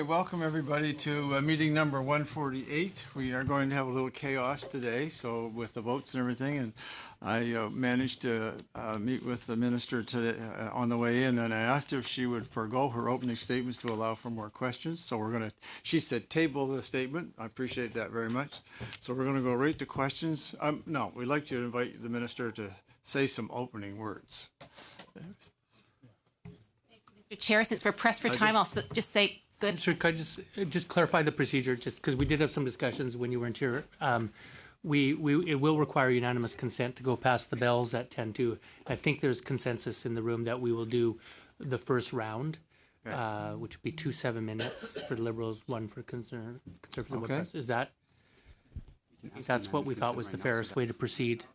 right, welcome everybody to meeting number 148. We are going to have a little chaos today, so with the votes and everything, and I managed to meet with the minister today on the way in, and I asked her if she would forego her opening statements to allow for more questions. So we're going to, she said, table the statement. I appreciate that very much. So we're going to go right to questions. No, we'd like to invite the minister to say some opening words. Mr. Chair, since we're pressed for time, I'll just say good. Sir, could I just clarify the procedure, just because we did have some discussions when you weren't here. It will require unanimous consent to go past the bells at 10:02. I think there's consensus in the room that we will do the first round, which would be 2 7-minutes for the Liberals, 1 for Conservative. Okay. Is that's what we thought was the fairest way to proceed.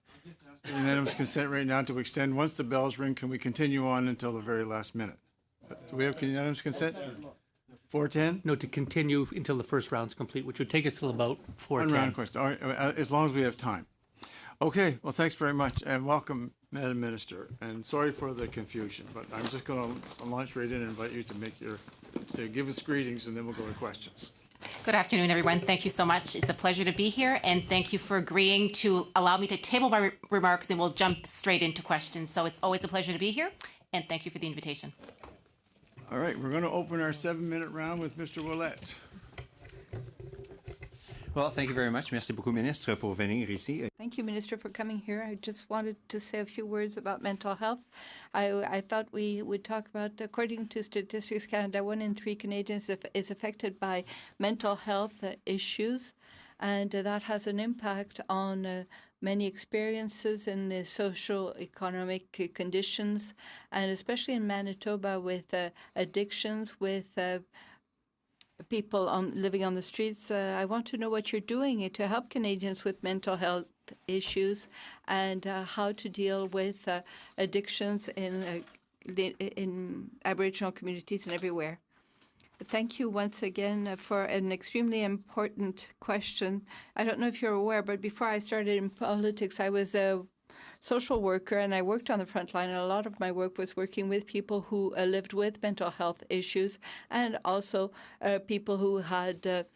Unanimous consent right now to extend. Once the bells ring, can we continue on until the very last minute? Do we have unanimous consent? 4:10? No, to continue until the first round's complete, which would take us till about 4:10. One round question, all right, as long as we have time. Okay, well, thanks very much, and welcome, Madam Minister. And sorry for the confusion, but I'm just going to launch right in and invite you to give us greetings, and then we'll go to questions. Good afternoon, everyone. Thank you so much. It's a pleasure to be here, and thank you for agreeing to allow me to table my remarks, and we'll jump straight into questions. So it's always a pleasure to be here, and thank you for the invitation. All right, we're going to open our 7-minute round with Mr. Ouellette. Well, thank you very much. Merci beaucoup, Ministre, pour venir ici. Thank you, Minister, for coming here. I just wanted to say a few words about mental health. I thought we would talk about, according to Statistics Canada, 1 in 3 Canadians is affected by mental health issues, and that has an impact on many experiences in the social economic conditions, and especially in Manitoba with addictions, with people living on the streets. I want to know what you're doing to help Canadians with mental health issues and how to deal with addictions in Aboriginal communities and everywhere. Thank you once again for an extremely important question. I don't know if you're aware, but before I started in politics, I was a social worker, and I worked on the front line, and a lot of my work was working with people who lived with mental health issues and also people who had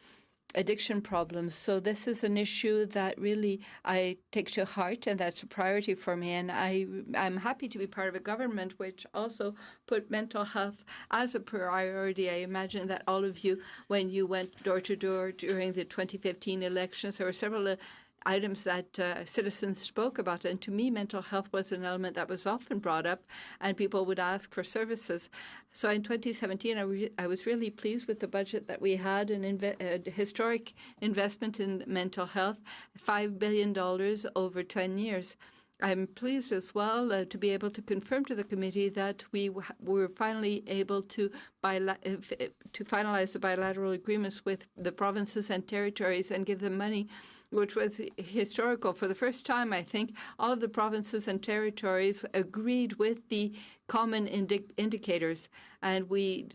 addiction problems. So this is an issue that really I take to heart, and that's a priority for me. And I'm happy to be part of a government which also put mental health as a priority. I imagine that all of you, when you went door to door during the 2015 elections, there were several items that citizens spoke about. And to me, mental health was an element that was often brought up, and people would ask for services. So in 2017, I was really pleased with the budget that we had, a historic investment in mental health, $5 billion over 10 years. I'm pleased as well to be able to confirm to the committee that we were finally able to finalize the bilateral agreements with the provinces and territories and give them money, which was historical. For the first time, I think, all of the provinces and territories agreed with the common indicators, and we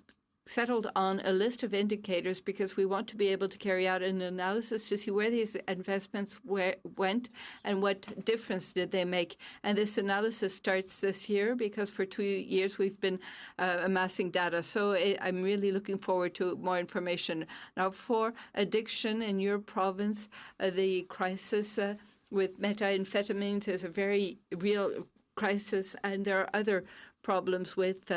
settled on a list of indicators because we want to be able to carry out an analysis to see where these investments went and what difference did they make. And this analysis starts this year because for 2 years we've been amassing data. So I'm really looking forward to more information. Now, for addiction in your province, the crisis with methamphetamines is a very real crisis, and there are other problems with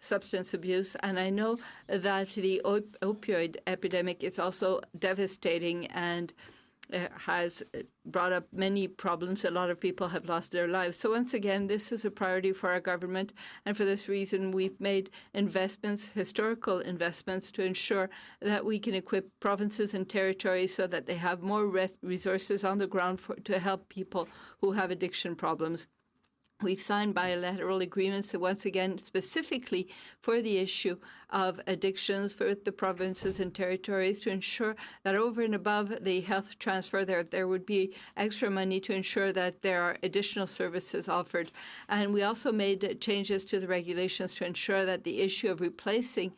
substance abuse. And I know that the opioid epidemic is also devastating and has brought up many problems. A lot of people have lost their lives. So once again, this is a priority for our government. And for this reason, we've made investments, historical investments, to ensure that we can equip provinces and territories so that they have more resources on the ground to help people who have addiction problems. We've signed bilateral agreements, once again, specifically for the issue of addictions for the provinces and territories to ensure that over and above the health transfer, there would be extra money to ensure that there are additional services offered. And we also made changes to the regulations to ensure that the issue of replacing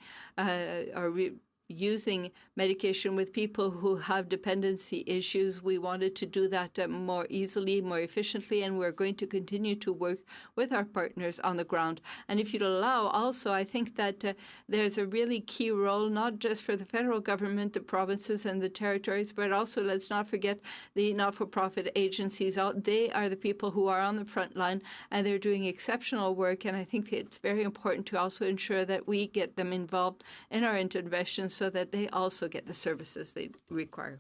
using medication with people who have dependency issues. We wanted to do that more easily, more efficiently, and we're going to continue to work with our partners on the ground. And if you'd allow, also, I think that there's a really key role, not just for the federal government, the provinces and the territories, but also, let's not forget, the not-for-profit agencies. They are the people who are on the front line, and they're doing exceptional work. And I think it's very important to also ensure that we get them involved in our interventions so that they also get the services they require.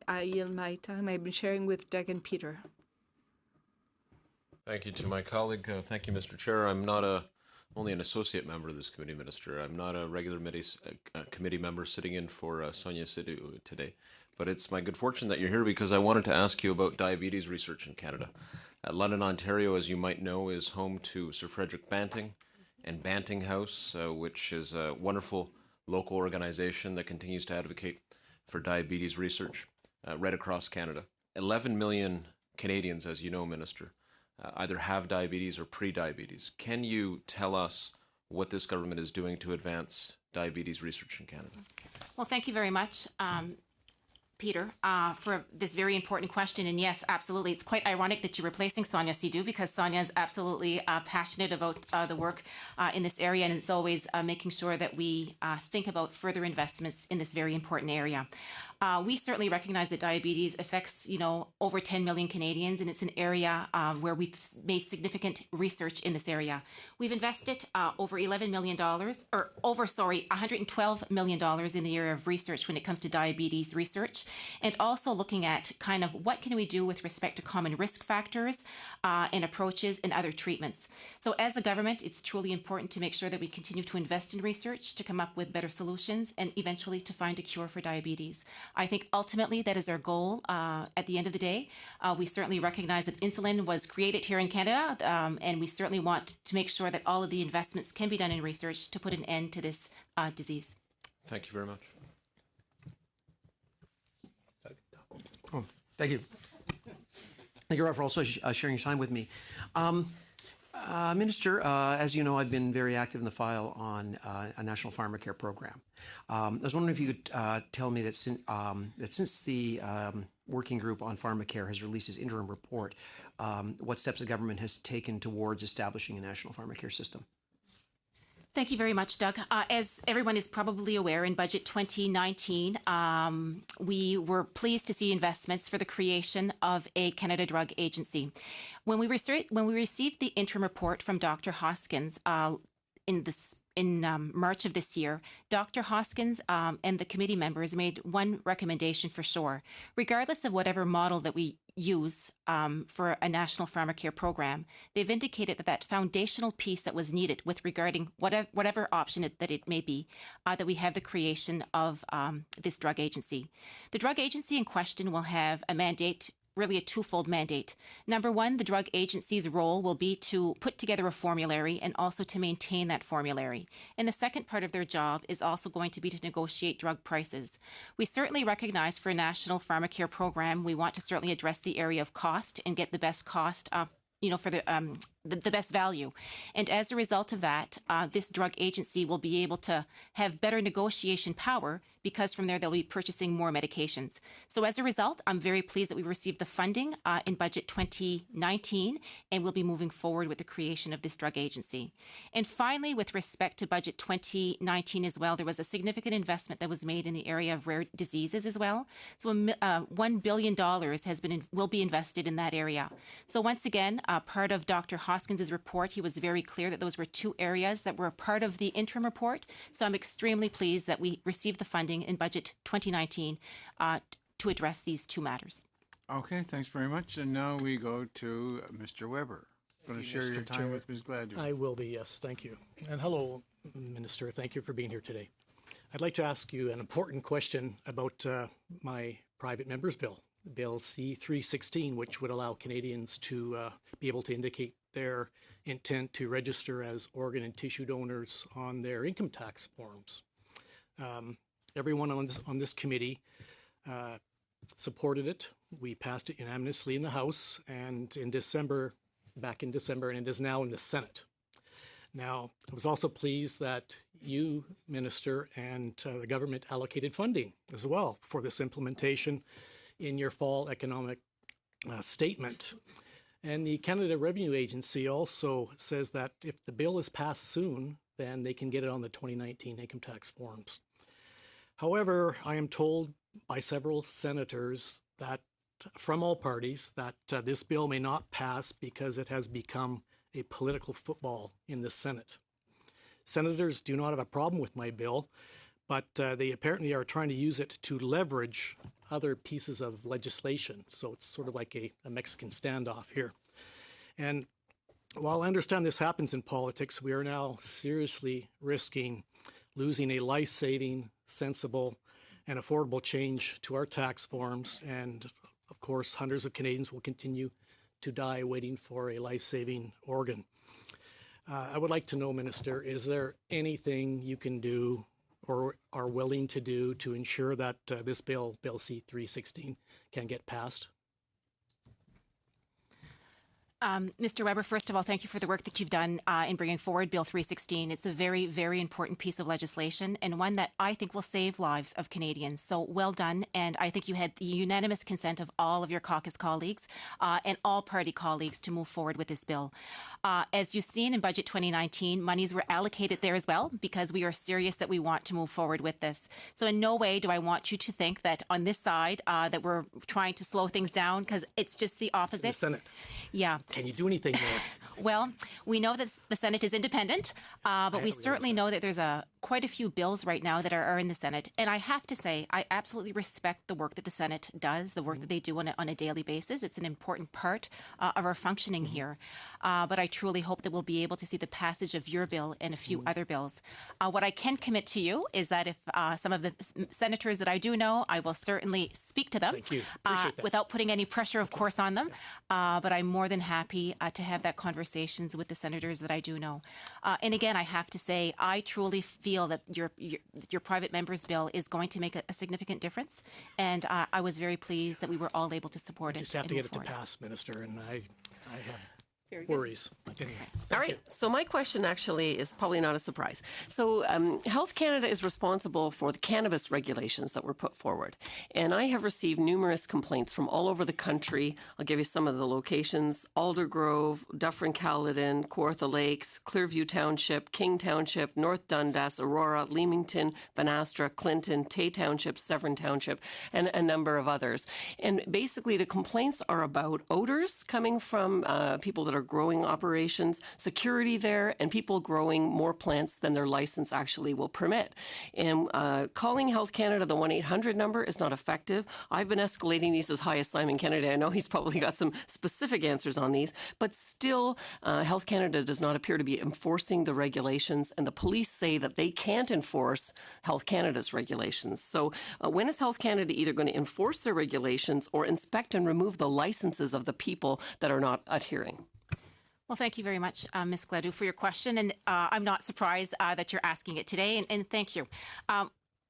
I yield my time. I've been sharing with Doug and Peter. Thank you to my colleague. Thank you, Mr. Chair. I'm not only an associate member of this committee, Minister. I'm not a regular committee member sitting in for Sonia Sidhu today. But it's my good fortune that you're here because I wanted to ask you about diabetes research in Canada. London, Ontario, as you might know, is home to Sir Frederick Banting and Banting House, which is a wonderful local organization that continues to advocate for diabetes research right across Canada. 11 million Canadians, as you know, Minister, either have diabetes or pre-diabetes. Can you tell us what this government is doing to advance diabetes research in Canada? Well, thank you very much, Peter, for this very important question. And yes, absolutely. It's quite ironic that you're replacing Sonia Sidhu because Sonia is absolutely passionate about the work in this area. And it's always making sure that we think about further investments in this very important area. We certainly recognize that diabetes affects, over 10 million Canadians, and it's an area where we've made significant research in this area. We've invested over $11 million, $112 million in the area of research when it comes to diabetes research, and also looking at kind of what can we do with respect to common risk factors and approaches and other treatments. So as a government, it's truly important to make sure that we continue to invest in research to come up with better solutions and eventually to find a cure for diabetes. I think ultimately that is our goal at the end of the day. We certainly recognize that insulin was created here in Canada, and we certainly want to make sure that all of the investments can be done in research to put an end to this disease. Thank you very much. Oh, thank you. Thank you for also sharing your time with me. Minister, as you know, I've been very active in the file on a national pharmacare program. I was wondering if you could tell me that since the working group on pharmacare has released its interim report, what steps the government has taken towards establishing a national pharmacare system. Thank you very much, Doug. As everyone is probably aware, in Budget 2019, we were pleased to see investments for the creation of a Canada Drug Agency. When we received the interim report from Dr. Hoskins in March of this year, Dr. Hoskins and the committee members made one recommendation for sure. Regardless of whatever model that we use for a national pharmacare program, they've indicated that foundational piece that was needed with regarding whatever option that it may be, that we have the creation of this drug agency. The drug agency in question will have a mandate, really a twofold mandate. Number one, the drug agency's role will be to put together a formulary and also to maintain that formulary. And the second part of their job is also going to be to negotiate drug prices. We certainly recognize for a national pharmacare program, we want to certainly address the area of cost and get the best cost for the best value. And as a result of that, this drug agency will be able to have better negotiation power because from there they'll be purchasing more medications. So as a result, I'm very pleased that we received the funding in Budget 2019, and we'll be moving forward with the creation of this drug agency. And finally, with respect to Budget 2019 as well, there was a significant investment that was made in the area of rare diseases as well. So $1 billion will be invested in that area. So once again, part of Dr. Hoskins' report, he was very clear that those were two areas that were a part of the interim report. So I'm extremely pleased that we received the funding in Budget 2019 to address these two matters. Okay, thanks very much. And now we go to Mr. Weber. Going to share your time with Ms. Gladue. I will be, yes. Thank you. And hello, Minister. Thank you for being here today. I'd like to ask you an important question about my private member's bill, Bill C-316, which would allow Canadians to be able to indicate their intent to register as organ and tissue donors on their income tax forms. Everyone on this committee supported it. We passed it unanimously in the House and back in December, and it is now in the Senate. Now, I was also pleased that you, Minister, and the government allocated funding as well for this implementation in your fall economic statement. And the Canada Revenue Agency also says that if the bill is passed soon, then they can get it on the 2019 income tax forms. However, I am told by several senators that from all parties that this bill may not pass because it has become a political football in the Senate. Senators do not have a problem with my bill, but they apparently are trying to use it to leverage other pieces of legislation. So it's sort of like a Mexican standoff here. And while I understand this happens in politics, we are now seriously risking losing a life-saving, sensible, and affordable change to our tax forms. And of course, hundreds of Canadians will continue to die waiting for a life-saving organ. I would like to know, Minister, is there anything you can do or are willing to do to ensure that this bill, Bill C-316, can get passed? Mr. Weber, first of all, thank you for the work that you've done in bringing forward Bill 316. It's a very, very important piece of legislation and one that I think will save lives of Canadians. So well done. And I think you had the unanimous consent of all of your caucus colleagues and all party colleagues to move forward with this bill. As you've seen in Budget 2019, monies were allocated there as well because we are serious that we want to move forward with this. So in no way do I want you to think that on this side that we're trying to slow things down, because it's just the opposite. The Senate. Yeah. Can you do anything there? Well, we know that the Senate is independent, but we certainly know that there's quite a few bills right now that are in the Senate. And I have to say, I absolutely respect the work that the Senate does, the work that they do on a daily basis. It's an important part of our functioning here. But I truly hope that we'll be able to see the passage of your bill and a few other bills. What I can commit to you is that if some of the senators that I do know, I will certainly speak to them. Thank you. Appreciate that. Without putting any pressure, of course, on them. But I'm more than happy to have that conversations with the senators that I do know. And again, I have to say, I truly feel that your private member's bill is going to make a significant difference. And I was very pleased that we were all able to support it. Just have to get it to pass, Minister, and I have worries. Anyway, all right. So my question actually is probably not a surprise. So Health Canada is responsible for the cannabis regulations that were put forward. And I have received numerous complaints from all over the country. I'll give you some of the locations: Aldergrove, Dufferin-Caledon, Kawartha Lakes, Clearview Township, King Township, North Dundas, Aurora, Leamington, Banastra, Clinton, Tay Township, Severn Township, and a number of others. And basically the complaints are about odors coming from people that are growing operations, security there, and people growing more plants than their license actually will permit. And calling Health Canada the 1-800 number is not effective. I've been escalating these as high as Simon Kennedy. I know he's probably got some specific answers on these, but still Health Canada does not appear to be enforcing the regulations, and the police say that they can't enforce Health Canada's regulations. So when is Health Canada either going to enforce their regulations or inspect and remove the licenses of the people that are not adhering? Well, thank you very much, Ms. Gladue, for your question. And I'm not surprised that you're asking it today. And thank you.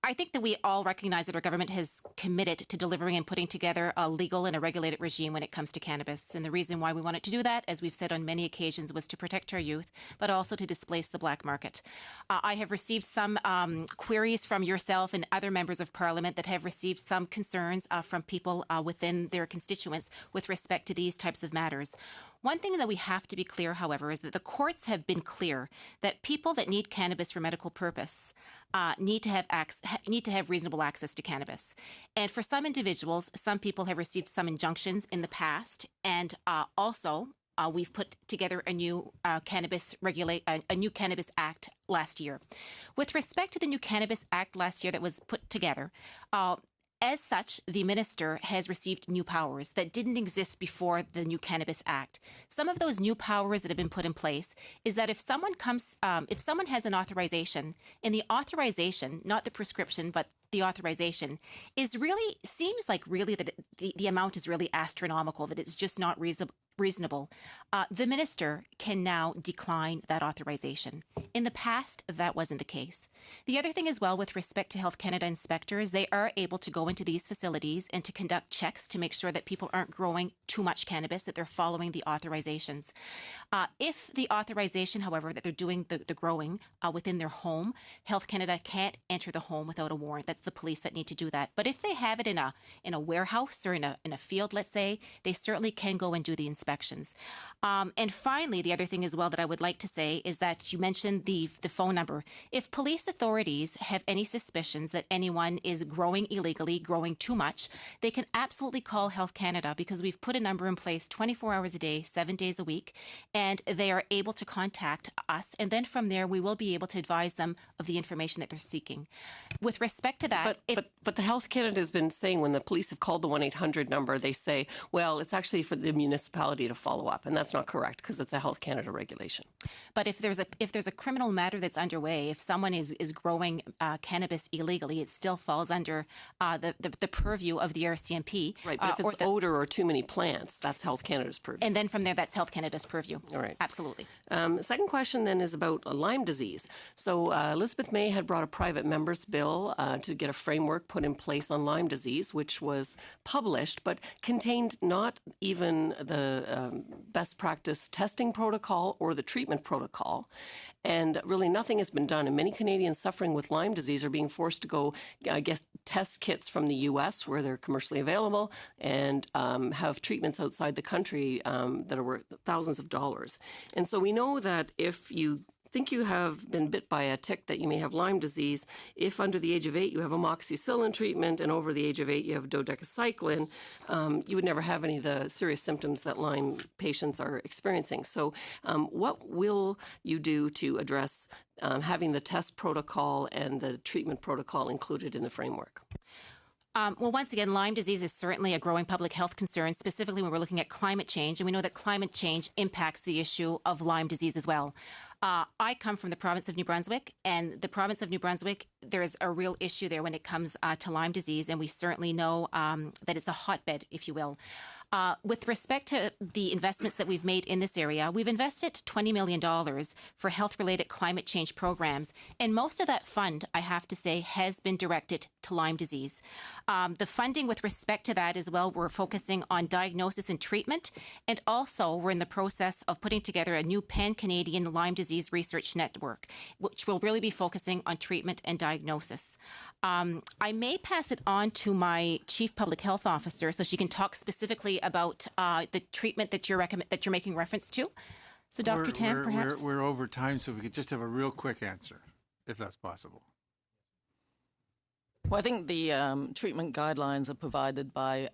I think that we all recognize that our government has committed to delivering and putting together a legal and a regulated regime when it comes to cannabis. And the reason why we wanted to do that, as we've said on many occasions, was to protect our youth, but also to displace the black market. I have received some queries from yourself and other members of Parliament that have received some concerns from people within their constituents with respect to these types of matters. One thing that we have to be clear, however, is that the courts have been clear that people that need cannabis for medical purpose need to have reasonable access to cannabis. And for some individuals, some people have received some injunctions in the past, and also we've put together a new Cannabis Act last year. With respect to the new Cannabis Act last year that was put together, as such, the minister has received new powers that didn't exist before the new Cannabis Act. Some of those new powers that have been put in place is that if someone has an authorization, and the authorization, not the prescription, but the authorization, seems like really that the amount is really astronomical, that it's just not reasonable, the minister can now decline that authorization. In the past, that wasn't the case. The other thing as well, with respect to Health Canada inspectors, they are able to go into these facilities and to conduct checks to make sure that people aren't growing too much cannabis, that they're following the authorizations. If the authorization, however, that they're doing the growing within their home, Health Canada can't enter the home without a warrant. That's the police that need to do that. But if they have it in a warehouse or in a field, let's say, they certainly can go and do the inspections. And finally, the other thing as well that I would like to say is that you mentioned the phone number. If police authorities have any suspicions that anyone is growing illegally, growing too much, they can absolutely call Health Canada, because we've put a number in place 24 hours a day, 7 days a week, and they are able to contact us. And then from there, we will be able to advise them of the information that they're seeking. With respect to that, But the Health Canada has been saying, when the police have called the 1-800 number, they say, well, it's actually for the municipality to follow up, and that's not correct because it's a Health Canada regulation. But if there's a criminal matter that's underway, if someone is growing cannabis illegally, it still falls under the purview of the RCMP. Right, but if it's odor or too many plants, that's Health Canada's purview. And then from there, that's Health Canada's purview. All right. Absolutely. Second question then is about Lyme disease. So Elizabeth May had brought a private member's bill to get a framework put in place on Lyme disease, which was published, but contained not even the best practice testing protocol or the treatment protocol. And really nothing has been done. And many Canadians suffering with Lyme disease are being forced to go, test kits from the U.S. where they're commercially available and have treatments outside the country that are worth thousands of dollars. And so we know that if you think you have been bit by a tick, that you may have Lyme disease. If under the age of 8 you have amoxicillin treatment and over the age of 8 you have dodecacycline, you would never have any of the serious symptoms that Lyme patients are experiencing. So what will you do to address having the test protocol and the treatment protocol included in the framework? Well, once again, Lyme disease is certainly a growing public health concern, specifically when we're looking at climate change. And we know that climate change impacts the issue of Lyme disease as well. I come from the province of New Brunswick, and the province of New Brunswick, there is a real issue there when it comes to Lyme disease, and we certainly know that it's a hotbed, if you will. With respect to the investments that we've made in this area, we've invested $20 million for health-related climate change programs, and most of that fund, I have to say, has been directed to Lyme disease. The funding with respect to that as well, we're focusing on diagnosis and treatment, and also we're in the process of putting together a new pan-Canadian Lyme disease research network, which will really be focusing on treatment and diagnosis. I may pass it on to my Chief Public Health Officer so she can talk specifically about the treatment that you're making reference to. So, Dr. Tam, perhaps? We're over time, so we could just have a real quick answer, if that's possible. Well, I think the treatment guidelines are provided by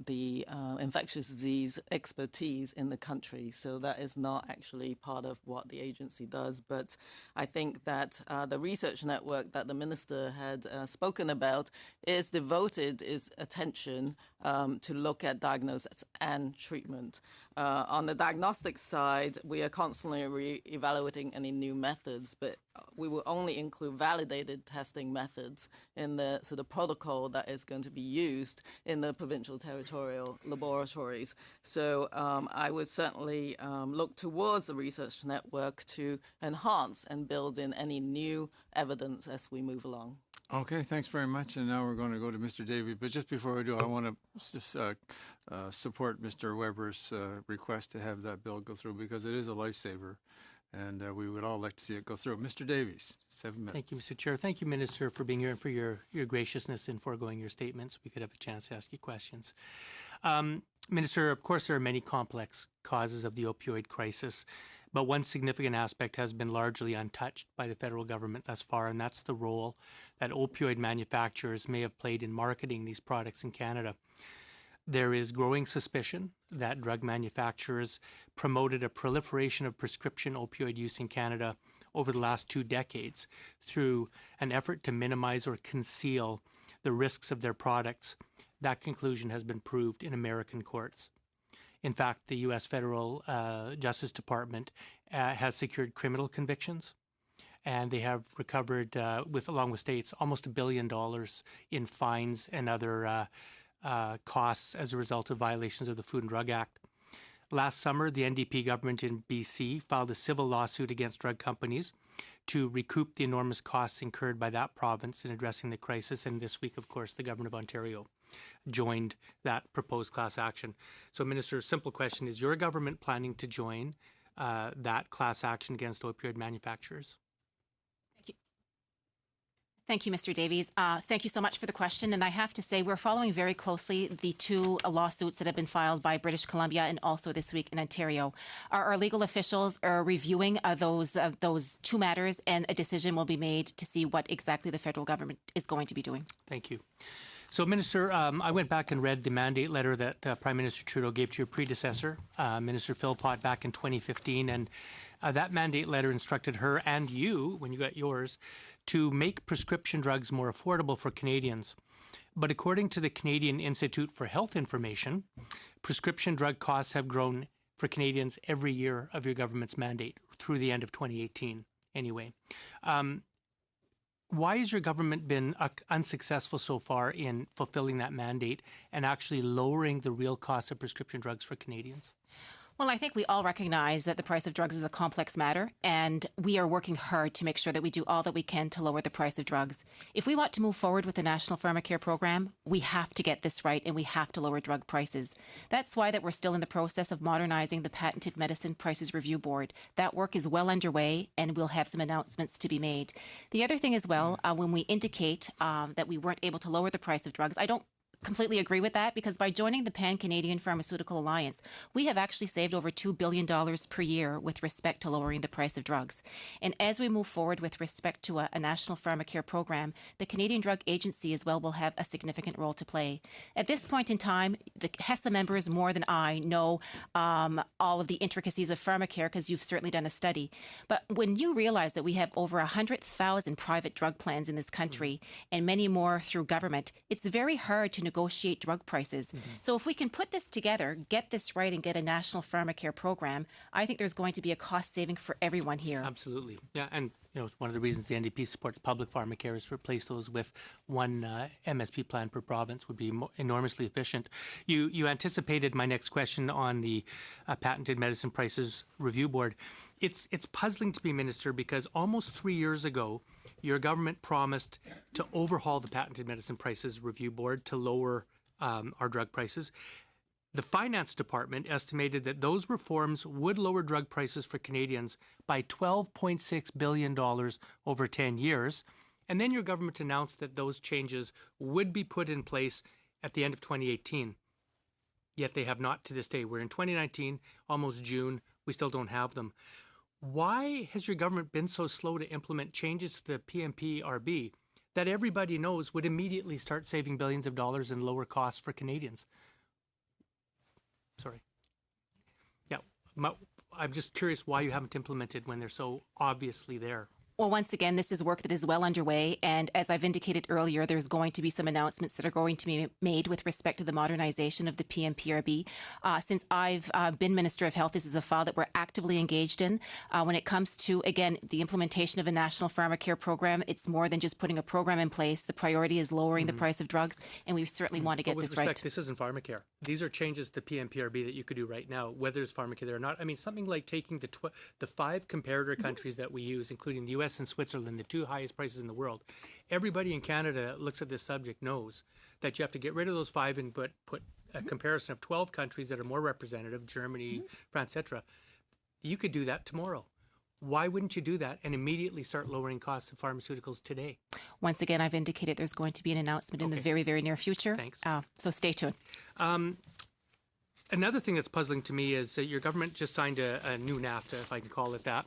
the infectious disease expertise in the country. So that is not actually part of what the agency does. But I think that the research network that the minister had spoken about is devoted its attention to look at diagnosis and treatment. On the diagnostic side, we are constantly evaluating any new methods, but we will only include validated testing methods in the sort of protocol that is going to be used in the provincial territorial laboratories. So I would certainly look towards the research network to enhance and build in any new evidence as we move along. Okay, thanks very much. And now we're going to go to Mr. Davey. But just before we do, I want to just support Mr. Weber's request to have that bill go through, because it is a lifesaver, and we would all like to see it go through. Mr. Davies, 7 minutes. Thank you, Mr. Chair. Thank you, Minister, for being here and for your graciousness in foregoing your statements. We could have a chance to ask you questions. Minister, of course, there are many complex causes of the opioid crisis, but one significant aspect has been largely untouched by the federal government thus far, and that's the role that opioid manufacturers may have played in marketing these products in Canada. There is growing suspicion that drug manufacturers promoted a proliferation of prescription opioid use in Canada over the last 2 decades through an effort to minimize or conceal the risks of their products. That conclusion has been proved in American courts. In fact, the U.S. Federal Justice Department has secured criminal convictions, and they have recovered, along with states, almost $1 billion in fines and other costs as a result of violations of the Food and Drug Act. Last summer, the NDP government in BC filed a civil lawsuit against drug companies to recoup the enormous costs incurred by that province in addressing the crisis. And this week, of course, the government of Ontario joined that proposed class action. So, Minister, simple question, is your government planning to join that class action against opioid manufacturers? Thank you, Mr. Davies. Thank you so much for the question. And I have to say, we're following very closely the two lawsuits that have been filed by British Columbia and also this week in Ontario. Our legal officials are reviewing those two matters, and a decision will be made to see what exactly the federal government is going to be doing. Thank you. So, Minister, I went back and read the mandate letter that Prime Minister Trudeau gave to your predecessor, Minister Philpott, back in 2015. And that mandate letter instructed her and you, when you got yours, to make prescription drugs more affordable for Canadians. But according to the Canadian Institute for Health Information, prescription drug costs have grown for Canadians every year of your government's mandate through the end of 2018 anyway. Why has your government been unsuccessful so far in fulfilling that mandate and actually lowering the real cost of prescription drugs for Canadians? Well, I think we all recognize that the price of drugs is a complex matter, and we are working hard to make sure that we do all that we can to lower the price of drugs. If we want to move forward with the National Pharmacare program, we have to get this right, and we have to lower drug prices. That's why that we're still in the process of modernizing the Patented Medicine Prices Review Board. That work is well underway, and we'll have some announcements to be made. The other thing as well, when we indicate that we weren't able to lower the price of drugs, I don't completely agree with that, because by joining the Pan-Canadian Pharmaceutical Alliance, we have actually saved over $2 billion per year with respect to lowering the price of drugs. And as we move forward with respect to a national pharmacare program, the Canadian Drug Agency as well will have a significant role to play. At this point in time, the HESA members more than I know all of the intricacies of pharmacare, because you've certainly done a study. But when you realize that we have over 100,000 private drug plans in this country and many more through government, it's very hard to negotiate drug prices. So if we can put this together, get this right, and get a national pharmacare program, I think there's going to be a cost saving for everyone here. Absolutely. Yeah, and it's one of the reasons the NDP supports public pharmacare is to replace those with one MSP plan per province would be enormously efficient. You anticipated my next question on the Patented Medicine Prices Review Board. It's puzzling to me, Minister, because almost 3 years ago, your government promised to overhaul the Patented Medicine Prices Review Board to lower our drug prices. The Finance Department estimated that those reforms would lower drug prices for Canadians by $12.6 billion over 10 years. And then your government announced that those changes would be put in place at the end of 2018. Yet they have not to this day. We're in 2019, almost June. We still don't have them. Why has your government been so slow to implement changes to the PMPRB that everybody knows would immediately start saving billions of dollars in lower costs for Canadians? Sorry. Yeah, I'm just curious why you haven't implemented when they're so obviously there. Well, once again, this is work that is well underway. And as I've indicated earlier, there's going to be some announcements that are going to be made with respect to the modernization of the PMPRB. Since I've been Minister of Health, this is a file that we're actively engaged in. When it comes to, again, the implementation of a national pharmacare program, it's more than just putting a program in place. The priority is lowering the price of drugs, and we certainly want to get this right. This isn't pharmacare. These are changes to PMPRB that you could do right now, whether it's pharmacare or not. I mean, something like taking the 5 comparator countries that we use, including the U.S. and Switzerland, the 2 highest prices in the world. Everybody in Canada that looks at this subject knows that you have to get rid of those 5 and put a comparison of 12 countries that are more representative, Germany, France, etc. You could do that tomorrow. Why wouldn't you do that and immediately start lowering costs of pharmaceuticals today? Once again, I've indicated there's going to be an announcement in the very, very near future. Thanks. So stay tuned. Another thing that's puzzling to me is that your government just signed a new NAFTA, if I can call it that,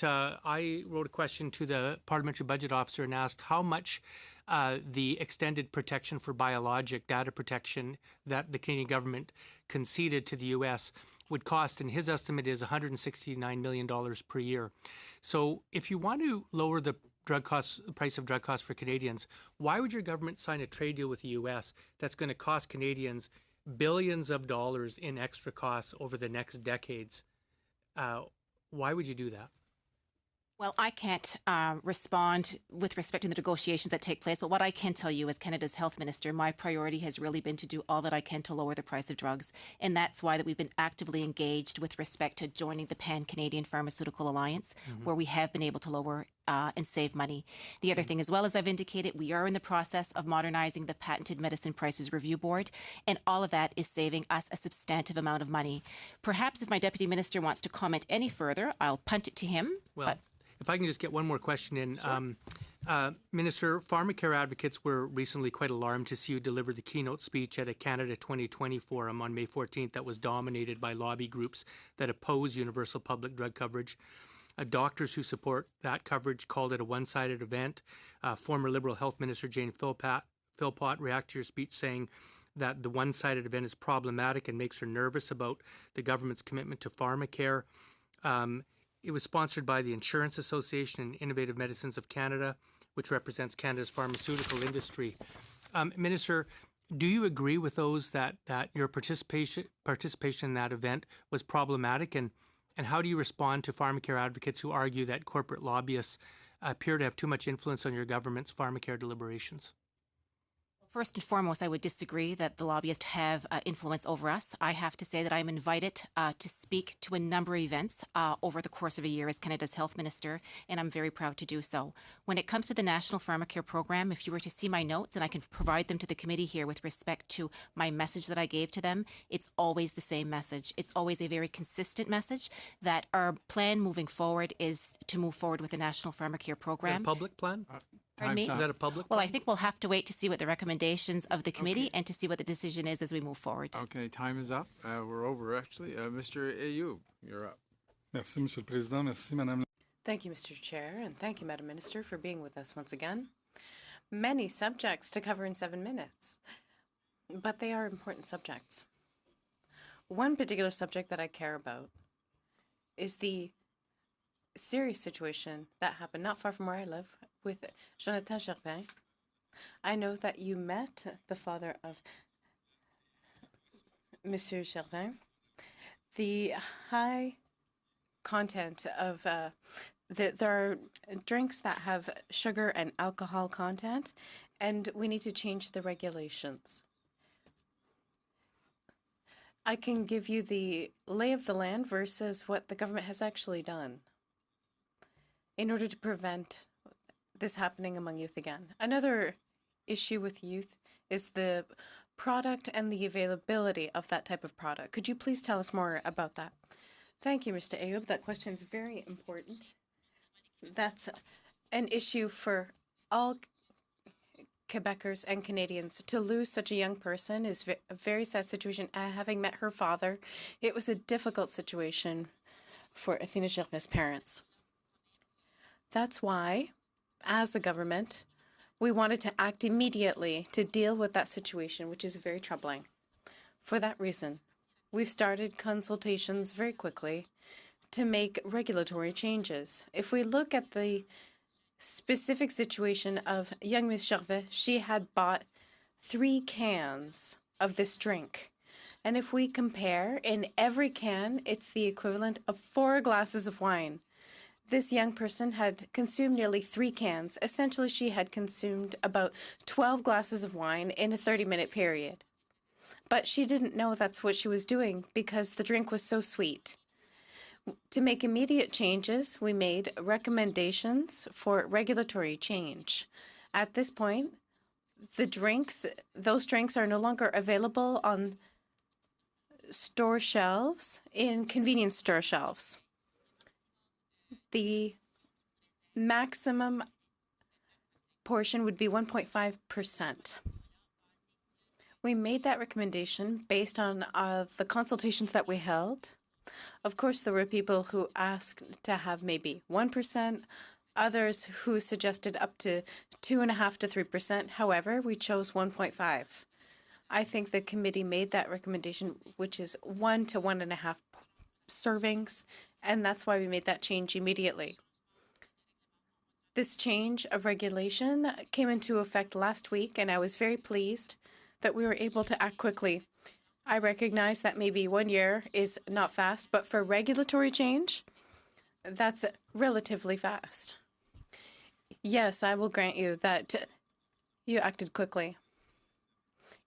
I wrote a question to the Parliamentary Budget Officer and asked how much the extended protection for biologic data protection that the Canadian government conceded to the U.S. would cost, and his estimate is $169 million per year. So if you want to lower the price of drug costs for Canadians, why would your government sign a trade deal with the U.S. that's going to cost Canadians billions of dollars in extra costs over the next decades? Why would you do that? Well, I can't respond with respect to the negotiations that take place, but what I can tell you as Canada's health minister, my priority has really been to do all that I can to lower the price of drugs. And that's why that we've been actively engaged with respect to joining the Pan-Canadian Pharmaceutical Alliance, where we have been able to lower and save money. The other thing, as well as I've indicated, we are in the process of modernizing the Patented Medicine Prices Review Board, and all of that is saving us a substantive amount of money. Perhaps if my deputy minister wants to comment any further, I'll punt it to him. Well, if I can just get one more question in. Sure. Minister, pharmacare advocates were recently quite alarmed to see you deliver the keynote speech at a Canada 2020 forum on May 14th that was dominated by lobby groups that oppose universal public drug coverage. Doctors who support that coverage called it a one-sided event. Former Liberal Health Minister Jane Philpott reacted to your speech saying that the one-sided event is problematic and makes her nervous about the government's commitment to pharmacare. It was sponsored by the Insurance Association and Innovative Medicines of Canada, which represents Canada's pharmaceutical industry. Minister, do you agree with those that your participation in that event was problematic? And how do you respond to pharmacare advocates who argue that corporate lobbyists appear to have too much influence on your government's pharmacare deliberations? First and foremost, I would disagree that the lobbyists have influence over us. I have to say that I'm invited to speak to a number of events over the course of a year as Canada's health minister, and I'm very proud to do so. When it comes to the National Pharmacare Program, if you were to see my notes, and I can provide them to the committee here with respect to my message that I gave to them, it's always the same message. It's always a very consistent message that our plan moving forward is to move forward with the National Pharmacare Program. Is that a public plan? Pardon me? Is that a public Well, plan? I think we'll have to wait to see what the recommendations of the committee and to see what the decision is as we move forward. Okay, time is up. We're over, actually. Mr. Ayoub, you're up. Merci, Monsieur le Président. Merci, Madame. Thank you, Mr. Chair, and thank you, Madam Minister, for being with us once again. Many subjects to cover in 7 minutes, but they are important subjects. One particular subject that I care about is the serious situation that happened not far from where I live with Jonathan Gervin. I know that you met the father of Monsieur Gervin. The high content of there are drinks that have sugar and alcohol content, and we need to change the regulations. I can give you the lay of the land versus what the government has actually done in order to prevent this happening among youth again. Another issue with youth is the product and the availability of that type of product. Could you please tell us more about that? Thank you, Mr. Ayoub. That question is very important. That's an issue for all Quebecers and Canadians. To lose such a young person is a very sad situation. Having met her father, it was a difficult situation for Athena Gervais' parents. That's why, as a government, we wanted to act immediately to deal with that situation, which is very troubling. For that reason, we've started consultations very quickly to make regulatory changes. If we look at the specific situation of young Miss Gervais, she had bought 3 cans of this drink. And if we compare, in every can, it's the equivalent of 4 glasses of wine. This young person had consumed nearly 3 cans. Essentially, she had consumed about 12 glasses of wine in a 30-minute period. But she didn't know that's what she was doing because the drink was so sweet. To make immediate changes, we made recommendations for regulatory change. At this point, those drinks are no longer available on store shelves, in convenience store shelves. The maximum portion would be 1.5%. We made that recommendation based on the consultations that we held. Of course, there were people who asked to have maybe 1%, others who suggested up to 2.5% to 3%. However, we chose 1.5%. I think the committee made that recommendation, which is 1 to 1.5 servings, and that's why we made that change immediately. This change of regulation came into effect last week, and I was very pleased that we were able to act quickly. I recognize that maybe 1 year is not fast, but for regulatory change, That's relatively fast. Yes, I will grant you that you acted quickly.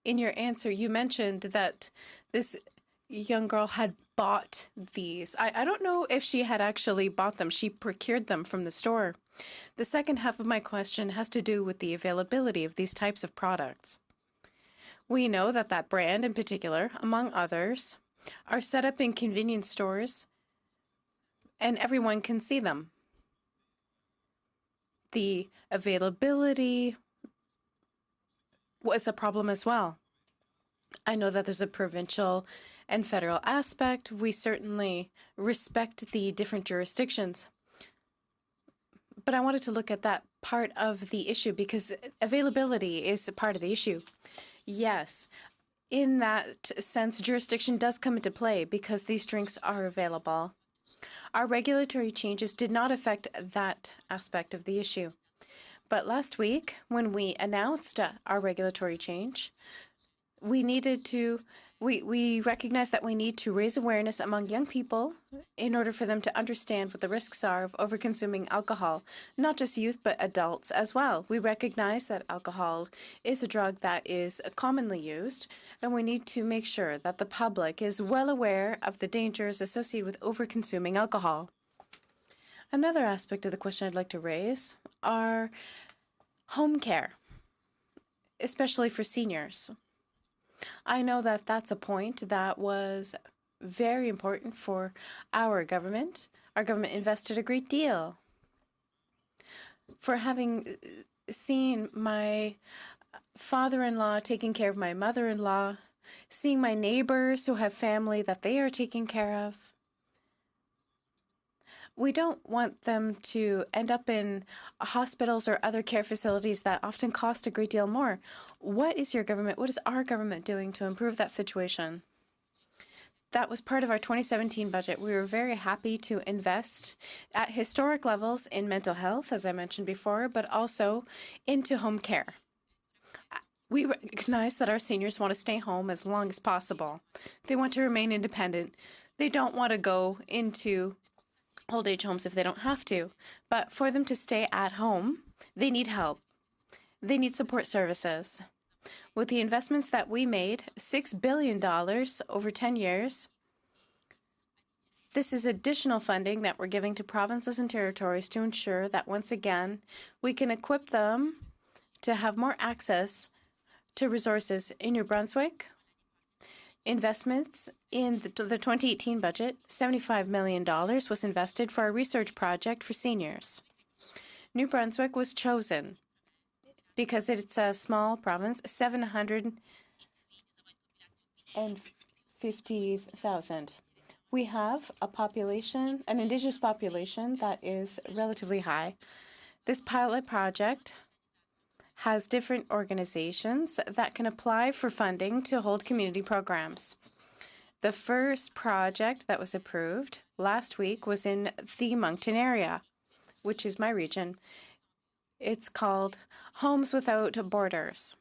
In your answer, you mentioned that this young girl had bought these. I don't know if she had actually bought them. She procured them from the store. The second half of my question has to do with the availability of these types of products. We know that that brand in particular, among others, are set up in convenience stores and everyone can see them. The availability was a problem as well. I know that there's a provincial and federal aspect. We certainly respect the different jurisdictions. But I wanted to look at that part of the issue because availability is a part of the issue. Yes, in that sense, jurisdiction does come into play because these drinks are available. Our regulatory changes did not affect that aspect of the issue. But last week, when we announced our regulatory change, we recognize that we need to raise awareness among young people in order for them to understand what the risks are of overconsuming alcohol, not just youth, but adults as well. We recognize that alcohol is a drug that is commonly used, and we need to make sure that the public is well aware of the dangers associated with overconsuming alcohol. Another aspect of the question I'd like to raise are home care, especially for seniors. I know that that's a point that was very important for our government. Our government invested a great deal. For having seen my father-in-law taking care of my mother-in-law, seeing my neighbors who have family that they are taking care of, we don't want them to end up in hospitals or other care facilities that often cost a great deal more. What is our government doing to improve that situation? That was part of our 2017 budget. We were very happy to invest at historic levels in mental health, as I mentioned before, but also into home care. We recognize that our seniors want to stay home as long as possible. They want to remain independent. They don't want to go into old age homes if they don't have to. But for them to stay at home, they need help. They need support services. With the investments that we made, $6 billion over 10 years, this is additional funding that we're giving to provinces and territories to ensure that once again, we can equip them to have more access to resources in New Brunswick. Investments in the 2018 budget, $75 million was invested for a research project for seniors. New Brunswick was chosen because it's a small province, 750,000. We have a population, an Indigenous population that is relatively high. This pilot project has different organizations that can apply for funding to hold community programs. The first project that was approved last week was in the Moncton area, which is my region. It's called Homes Without Borders.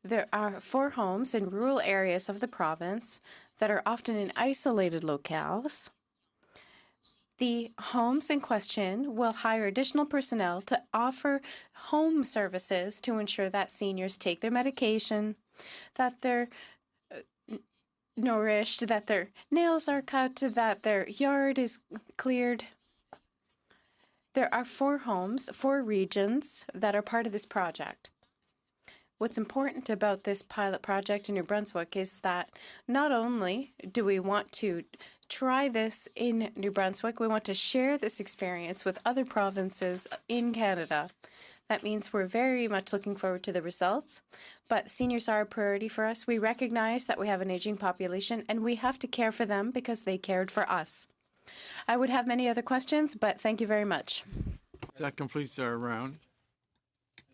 There are 4 homes in rural areas of the province that are often in isolated locales. The homes in question will hire additional personnel to offer home services to ensure that seniors take their medication, that they're nourished, that their nails are cut, that their yard is cleared. There are 4 homes, 4 regions that are part of this project. What's important about this pilot project in New Brunswick is that not only do we want to try this in New Brunswick, we want to share this experience with other provinces in Canada. That means we're very much looking forward to the results, but seniors are a priority for us. We recognize that we have an aging population and we have to care for them because they cared for us. I would have many other questions, but thank you very much. That completes our round.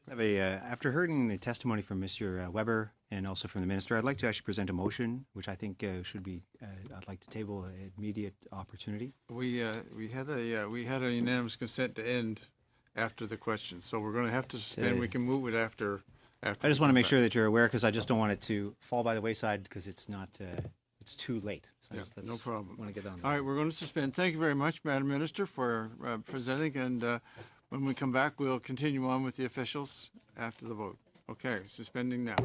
After hearing the testimony from Mr. Weber and also from the minister, I'd like to actually present a motion, which I think should be. I'd like to table an immediate opportunity. We had a unanimous consent to end after the question, so we're going to have to suspend. We can move it after. I just want to make sure that you're aware, because I just don't want it to fall by the wayside, because it's it's too late. So Yeah, let's no problem. want to get on. All right, we're going to suspend. Thank you very much, Madam Minister, for presenting. And when we come back, we'll continue on with the officials after the vote. Okay, suspending now.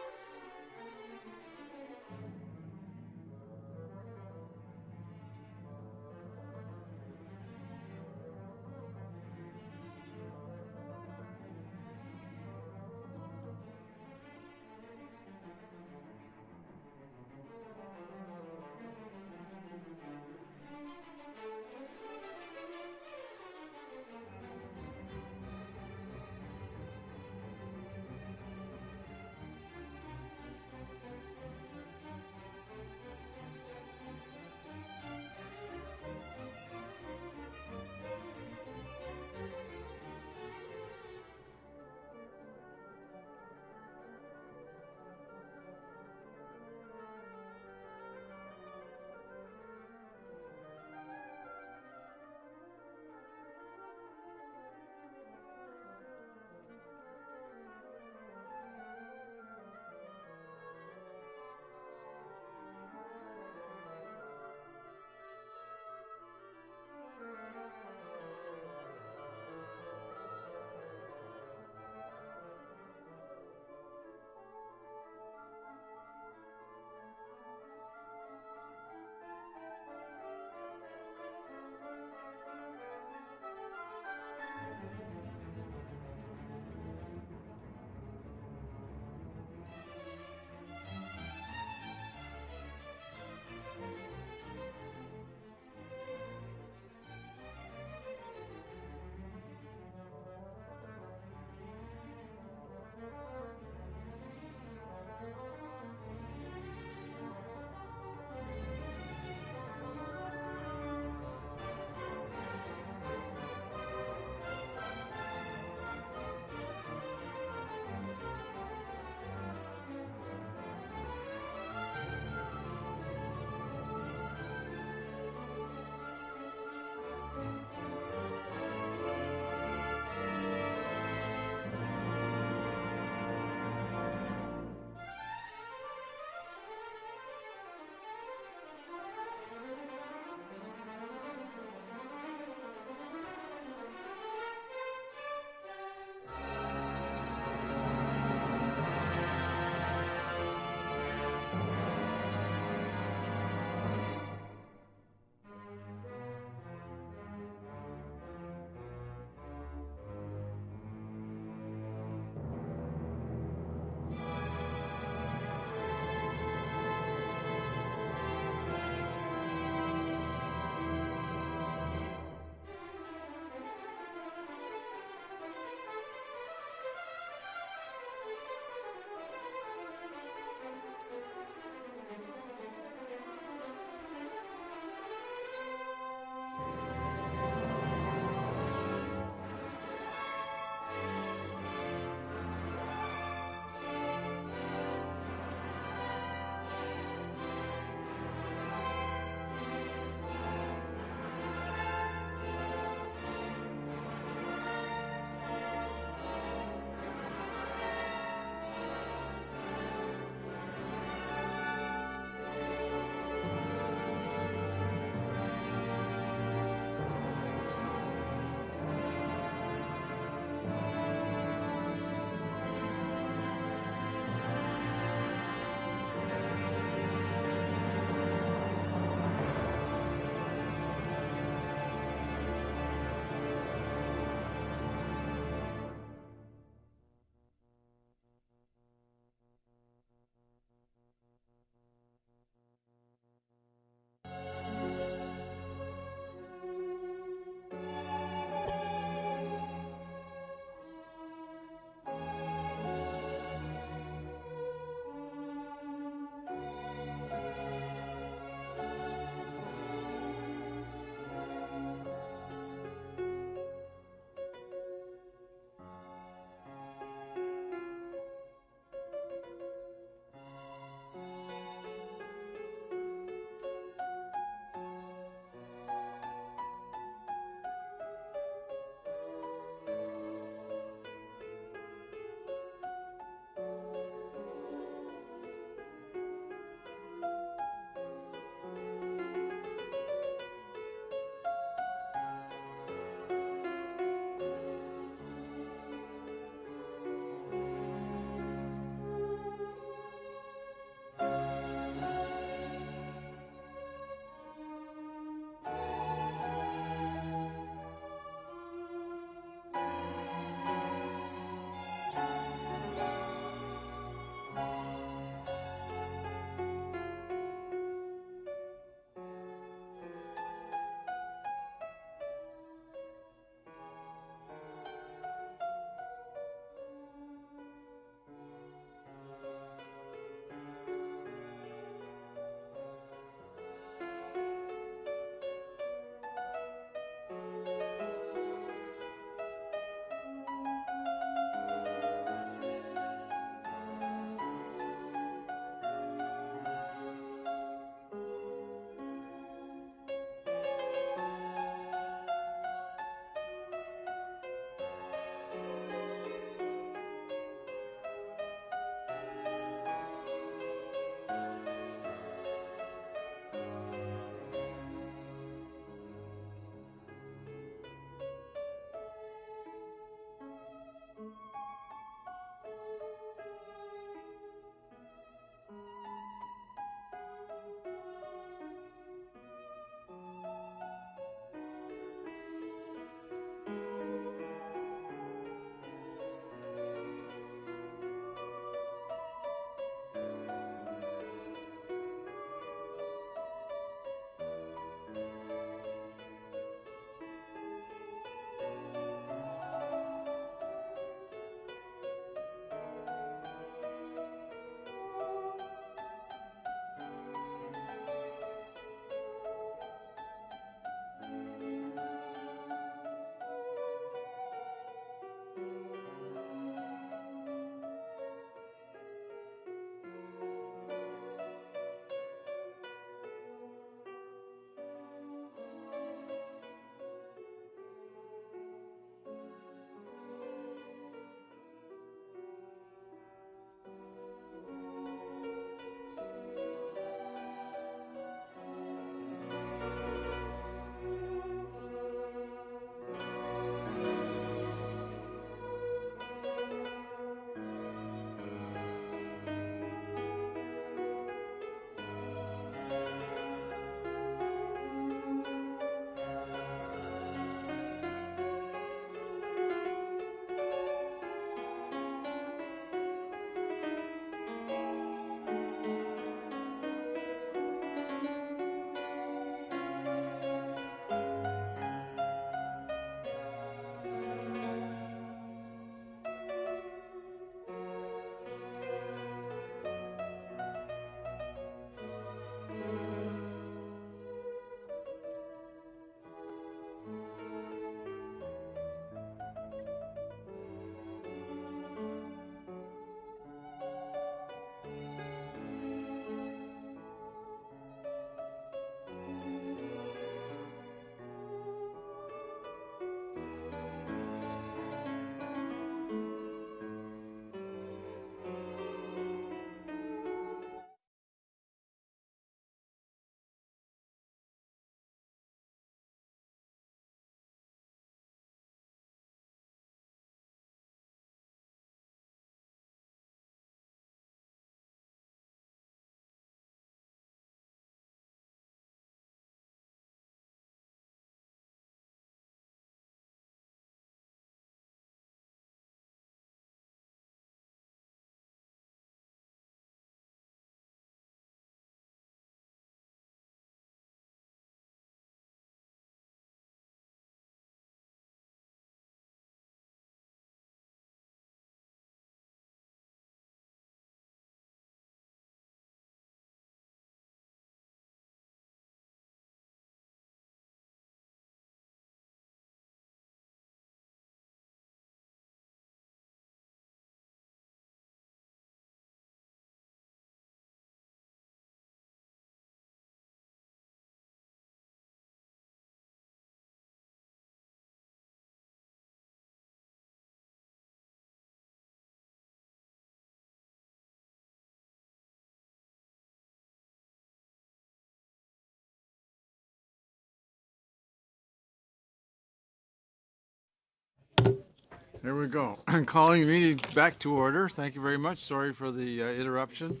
There we go. I'm calling the meeting back to order. Thank you very much. Sorry for the interruption.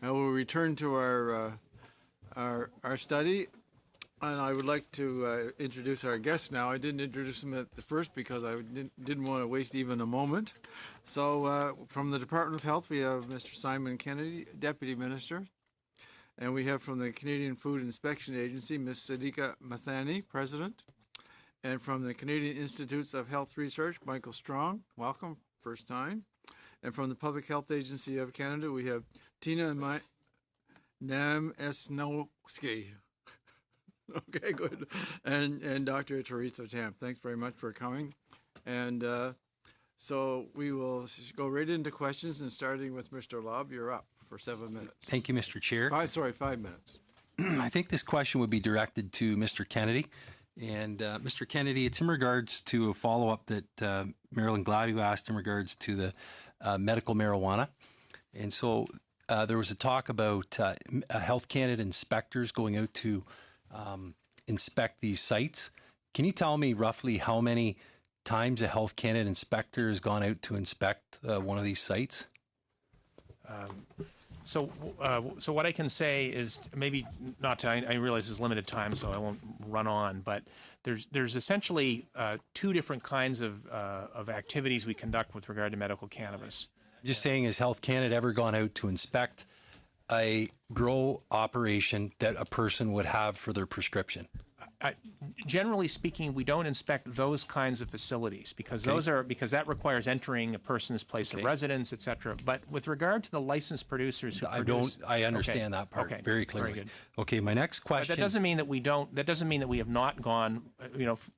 I will return to our study, and I would like to introduce our guests now. I didn't introduce them at the first because I didn't want to waste even a moment. So from the Department of Health, we have Mr. Simon Kennedy, Deputy Minister. And we have from the Canadian Food Inspection Agency, Ms. Sadiqa Mathani, President. And from the Canadian Institutes of Health Research, Michael Strong. Welcome, first time. And from the Public Health Agency of Canada, we have Tina Namesnowski. Okay, good. And Dr. Teresa Tam. Thanks very much for coming. And so we will go right into questions, and starting with Mr. Lobb, you're up for 7 minutes. Thank you, Mr. Chair. 5 minutes. I think this question would be directed to Mr. Kennedy. And Mr. Kennedy, it's in regards to a follow-up that Marilyn Gladio asked in regards to the medical marijuana. And so there was a talk about Health Canada inspectors going out to inspect these sites. Can you tell me roughly how many times a Health Canada inspector has gone out to inspect one of these sites? So what I can say is maybe not to, I realize there's limited time, so I won't run on, but there's essentially two different kinds of activities we conduct with regard to medical cannabis. Just saying, has Health Canada ever gone out to inspect a grow operation that a person would have for their prescription? Generally speaking, we don't inspect those kinds of facilities because because that requires entering a person's place of residence, et cetera. But with regard to the licensed producers who I understand that part very clearly. Very good. Okay, my next question. But that doesn't mean that we don't. That doesn't mean that we have not gone,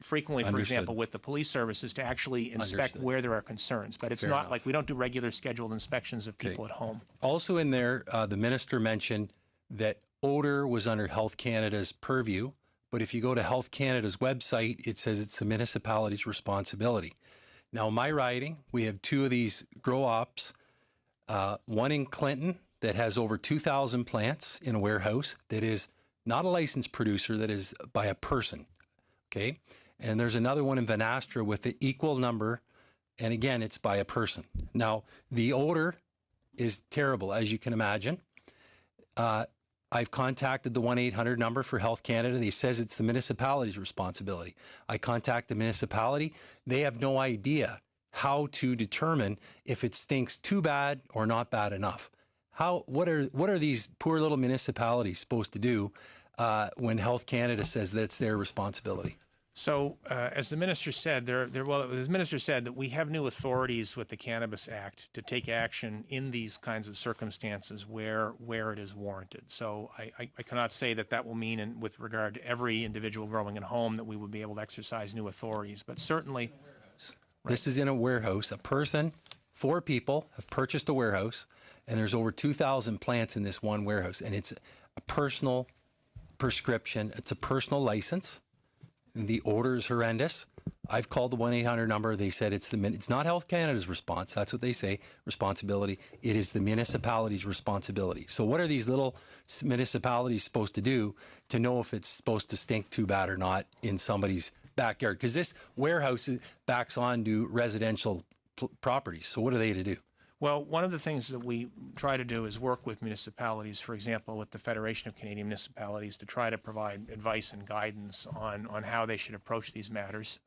frequently, for example, with the police services to actually inspect where there are concerns. But it's not like we don't do regular scheduled inspections of people at home. Also in there, the minister mentioned that odor was under Health Canada's purview. But if you go to Health Canada's website, it says it's the municipality's responsibility. Now, in my riding, we have two of these grow ops, one in Clinton that has over 2,000 plants in a warehouse that is not a licensed producer, that is by a person, okay? And there's another one in Van Astra with the equal number, and again, it's by a person. Now, the odor is terrible, as you can imagine. I've contacted the 1-800 number for Health Canada. They says it's the municipality's responsibility. I contact the municipality. They have no idea how to determine if it stinks too bad or not bad enough. What are these poor little municipalities supposed to do when Health Canada says that's their responsibility? So, as the minister said, the minister said that we have new authorities with the Cannabis Act to take action in these kinds of circumstances where it is warranted. So, I cannot say that will mean, with regard to every individual growing at home, that we would be able to exercise new authorities. But certainly, this is in a warehouse. A person, 4 people have purchased a warehouse, and there's over 2,000 plants in this one warehouse, and it's a personal prescription. It's a personal license. The odor is horrendous. I've called the 1-800 number. They said it's not Health Canada's response. That's what they say, responsibility. It is the municipality's responsibility. So what are these little municipalities supposed to do to know if it's supposed to stink too bad or not in somebody's backyard? Because this warehouse backs onto residential properties. So what are they to do? Well, one of the things that we try to do is work with municipalities, for example, with the Federation of Canadian Municipalities, to try to provide advice and guidance on how they should approach these matters.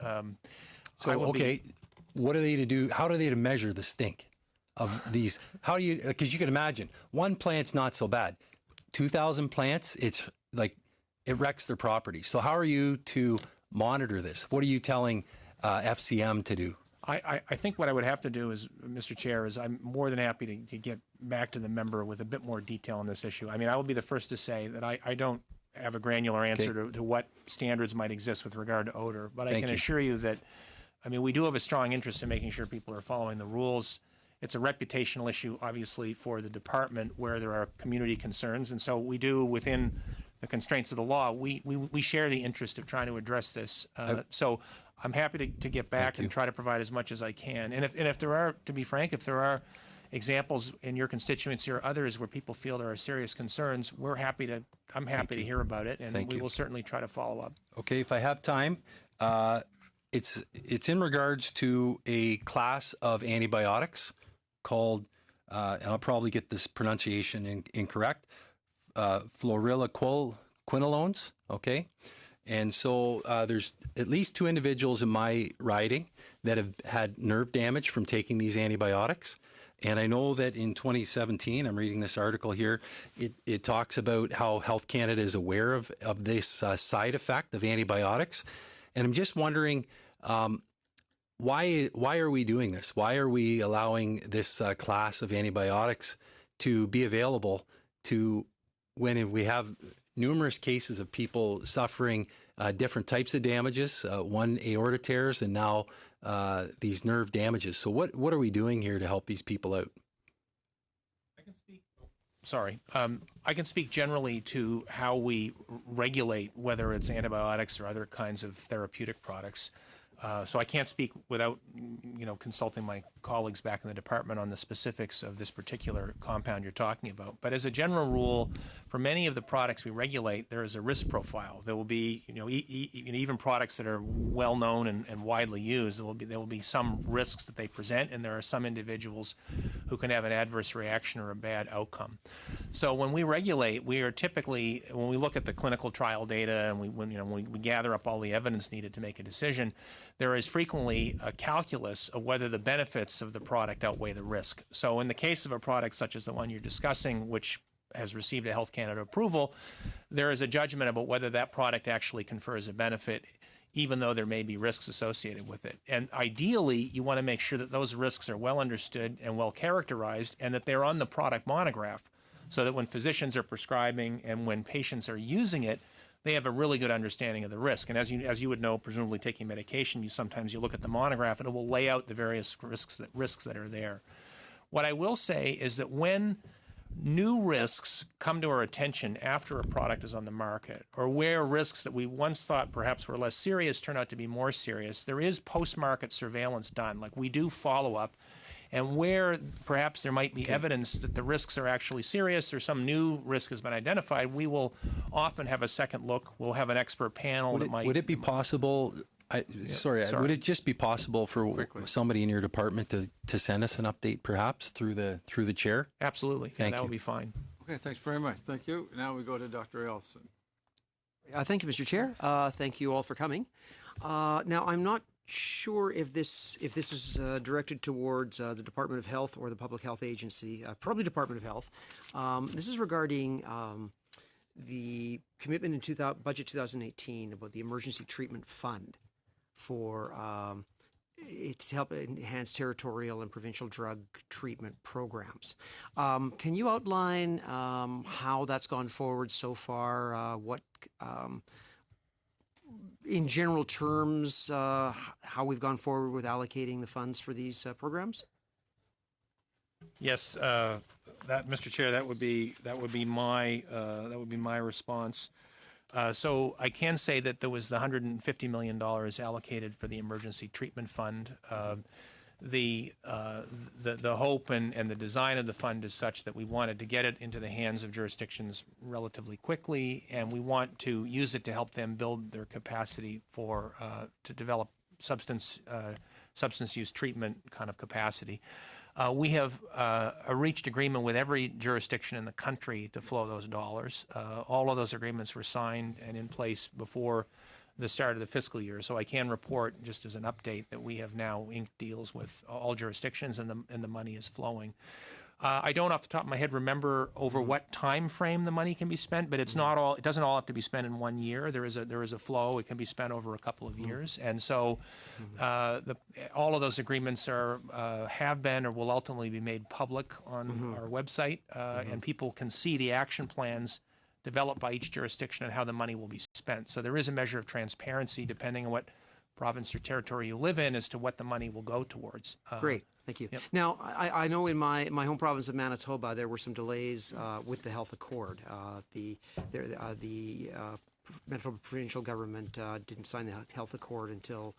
What are they to do? How are they to measure the stink of these? How do you, because you can imagine, one plant's not so bad. 2,000 plants, it's like, it wrecks their property. So how are you to monitor this? What are you telling FCM to do? I think what I would have to do is, Mr. Chair, is I'm more than happy to get back to the member with a bit more detail on this issue. I mean, I will be the first to say that I don't have a granular answer to what standards might exist with regard to odor, but I can assure you that, I mean, we do have a strong interest in making sure people are following the rules. It's a reputational issue, obviously, for the department where there are community concerns, and so we do, within the constraints of the law, we share the interest of trying to address this. So I'm happy to get back and try to provide as much as I can. And if there are, to be frank, if there are examples in your constituency or others where people feel there are serious concerns, I'm happy to hear about it, and we will certainly try to follow up. Okay, if I have time, it's in regards to a class of antibiotics called, and I'll probably get this pronunciation incorrect, fluoroquinolones. Okay, and so there's at least 2 individuals in my riding that have had nerve damage from taking these antibiotics. And I know that in 2017, I'm reading this article here, it talks about how Health Canada is aware of this side effect of antibiotics. And I'm just wondering, why are we doing this? Why are we allowing this class of antibiotics to be available to when we have numerous cases of people suffering different types of damages, one aorta tears and now these nerve damages. So what are we doing here to help these people out? Sorry. I can speak generally to how we regulate whether it's antibiotics or other kinds of therapeutic products. So I can't speak without, consulting my colleagues back in the department on the specifics of this particular compound you're talking about. But as a general rule, for many of the products we regulate, there is a risk profile. There will be, even products that are well known and widely used, there will be some risks that they present, and there are some individuals who can have an adverse reaction or a bad outcome. So when we regulate, we are typically, when we look at the clinical trial data and when we gather up all the evidence needed to make a decision, there is frequently a calculus of whether the benefits of the product outweigh the risk. So in the case of a product such as the one you're discussing, which has received a Health Canada approval, there is a judgment about whether that product actually confers a benefit, even though there may be risks associated with it. And ideally, you want to make sure that those risks are well understood and well characterized, and that they're on the product monograph, so that when physicians are prescribing and when patients are using it, they have a really good understanding of the risk. And as you would know, presumably taking medication, sometimes you look at the monograph and it will lay out the various risks that are there. What I will say is that when new risks come to our attention after a product is on the market, or where risks that we once thought perhaps were less serious turn out to be more serious, there is post-market surveillance done. Like, we do follow up. And where perhaps there might be evidence that the risks are actually serious or some new risk has been identified, we will often have a second look. We'll have an expert panel that might... Would it be possible... Would it just be possible for somebody in your department to send us an update, perhaps through the chair? Absolutely. Thank you. That would be fine. Okay, thanks very much. Thank you. Now we go to Dr. Ellison. Thank you, Mr. Chair. Thank you all for coming. Now, I'm not sure if this is directed towards the Department of Health or the Public Health Agency, probably Department of Health. This is regarding the commitment in Budget 2018 about the Emergency Treatment Fund for to help enhance territorial and provincial drug treatment programs. Can you outline how that's gone forward so far? In general terms, how we've gone forward with allocating the funds for these programs? Yes, Mr. Chair, that would be my response. So I can say that there was the $150 million allocated for the Emergency Treatment Fund. The hope and the design of the fund is such that we wanted to get it into the hands of jurisdictions relatively quickly, and we want to use it to help them build their capacity to develop substance use treatment kind of capacity. We have reached agreement with every jurisdiction in the country to flow those dollars. All of those agreements were signed and in place before the start of the fiscal year. So I can report, just as an update, that we have now inked deals with all jurisdictions, and the money is flowing. I don't, off the top of my head, remember over what time frame the money can be spent, but it's not all. It doesn't all have to be spent in 1 year. There is a flow. It can be spent over a couple of years, and so all of those agreements have been or will ultimately be made public on our website, and people can see the action plans developed by each jurisdiction and how the money will be spent. So there is a measure of transparency depending on what province or territory you live in as to what the money will go towards. Great. Thank you. Yep. Now, I know in my home province of Manitoba, there were some delays with the Health Accord. The Manitoba provincial government didn't sign the Health Accord until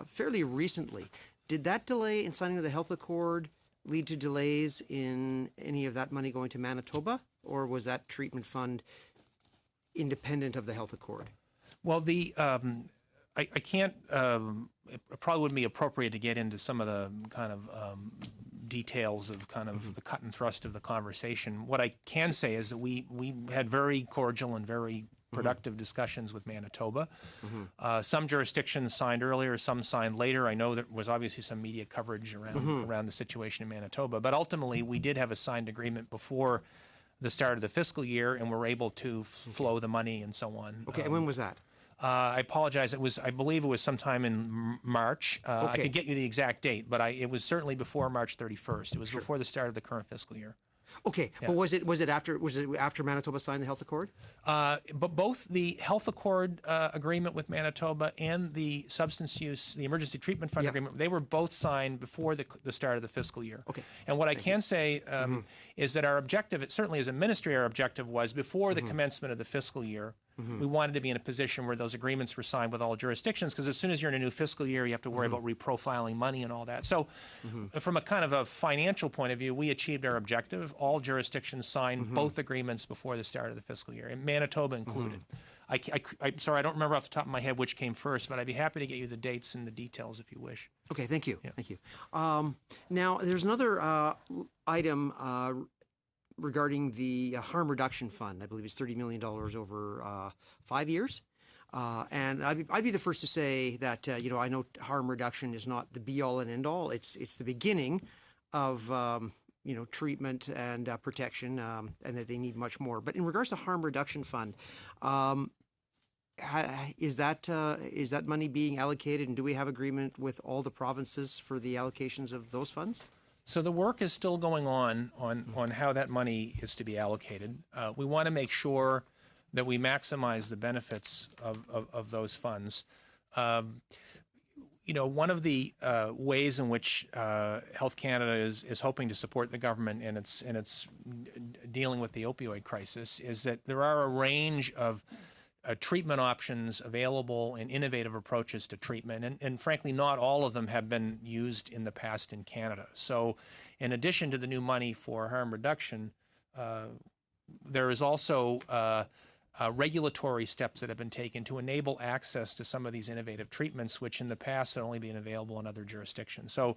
fairly recently. Did that delay in signing of the Health Accord lead to delays in any of that money going to Manitoba, or was that treatment fund independent of the Health Accord? Well, I can't, it probably wouldn't be appropriate to get into some of the kind of details of kind of the cut and thrust of the conversation. What I can say is that we had very cordial and very productive discussions with Manitoba. Some jurisdictions signed earlier, some signed later. I know there was obviously some media coverage around the situation in Manitoba, but ultimately we did have a signed agreement before the start of the fiscal year, and were able to flow the money and so on. Okay, and when was that? I apologize. I believe it was sometime in March. I Okay. could get you the exact date, but it was certainly before March 31st. It was before the start of the current fiscal year. Okay, Yeah. but was it after Manitoba signed the health accord? But both the health accord agreement with Manitoba and the the emergency treatment fund agreement, they were both signed before the start of the fiscal year. Okay. And what I can say is that our objective, it certainly as a ministry, our objective was before the commencement of the fiscal year, we wanted to be in a position where those agreements were signed with all jurisdictions, because as soon as you're in a new fiscal year, you have to worry about reprofiling money and all that. So from a kind of a financial point of view, we achieved our objective. All jurisdictions signed both agreements before the start of the fiscal year, and Manitoba included. I'm sorry, I don't remember off the top of my head which came first, but I'd be happy to get you the dates and the details if you wish. Okay, thank you. Thank you. Now, there's another item regarding the harm reduction fund. I believe it's $30 million over 5 years. And I'd be the first to say that, I know harm reduction is not the be-all and end-all. It's the beginning of, treatment and protection, and that they need much more. But in regards to harm reduction fund, is that money being allocated, and do we have agreement with all the provinces for the allocations of those funds? So the work is still going on how that money is to be allocated. We want to make sure that we maximize the benefits of those funds. One of the ways in which Health Canada is hoping to support the government in its dealing with the opioid crisis is that there are a range of treatment options available and innovative approaches to treatment. And frankly, not all of them have been used in the past in Canada. So in addition to the new money for harm reduction, there is also regulatory steps that have been taken to enable access to some of these innovative treatments, which in the past had only been available in other jurisdictions. So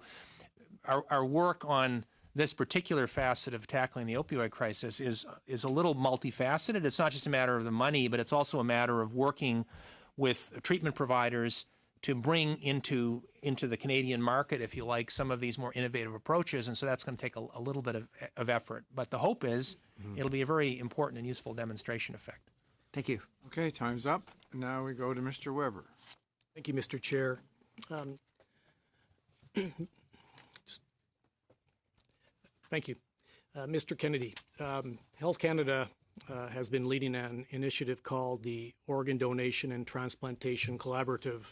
our work on this particular facet of tackling the opioid crisis is a little multifaceted. It's not just a matter of the money, but it's also a matter of working with treatment providers to bring into the Canadian market, if you like, some of these more innovative approaches. And so that's going to take a little bit of effort. But the hope is it'll be a very important and useful demonstration effect. Thank you. Okay, time's up. Now we go to Mr. Weber. Thank you, Mr. Chair. Thank you. Mr. Kennedy, Health Canada has been leading an initiative called the Organ Donation and Transplantation Collaborative,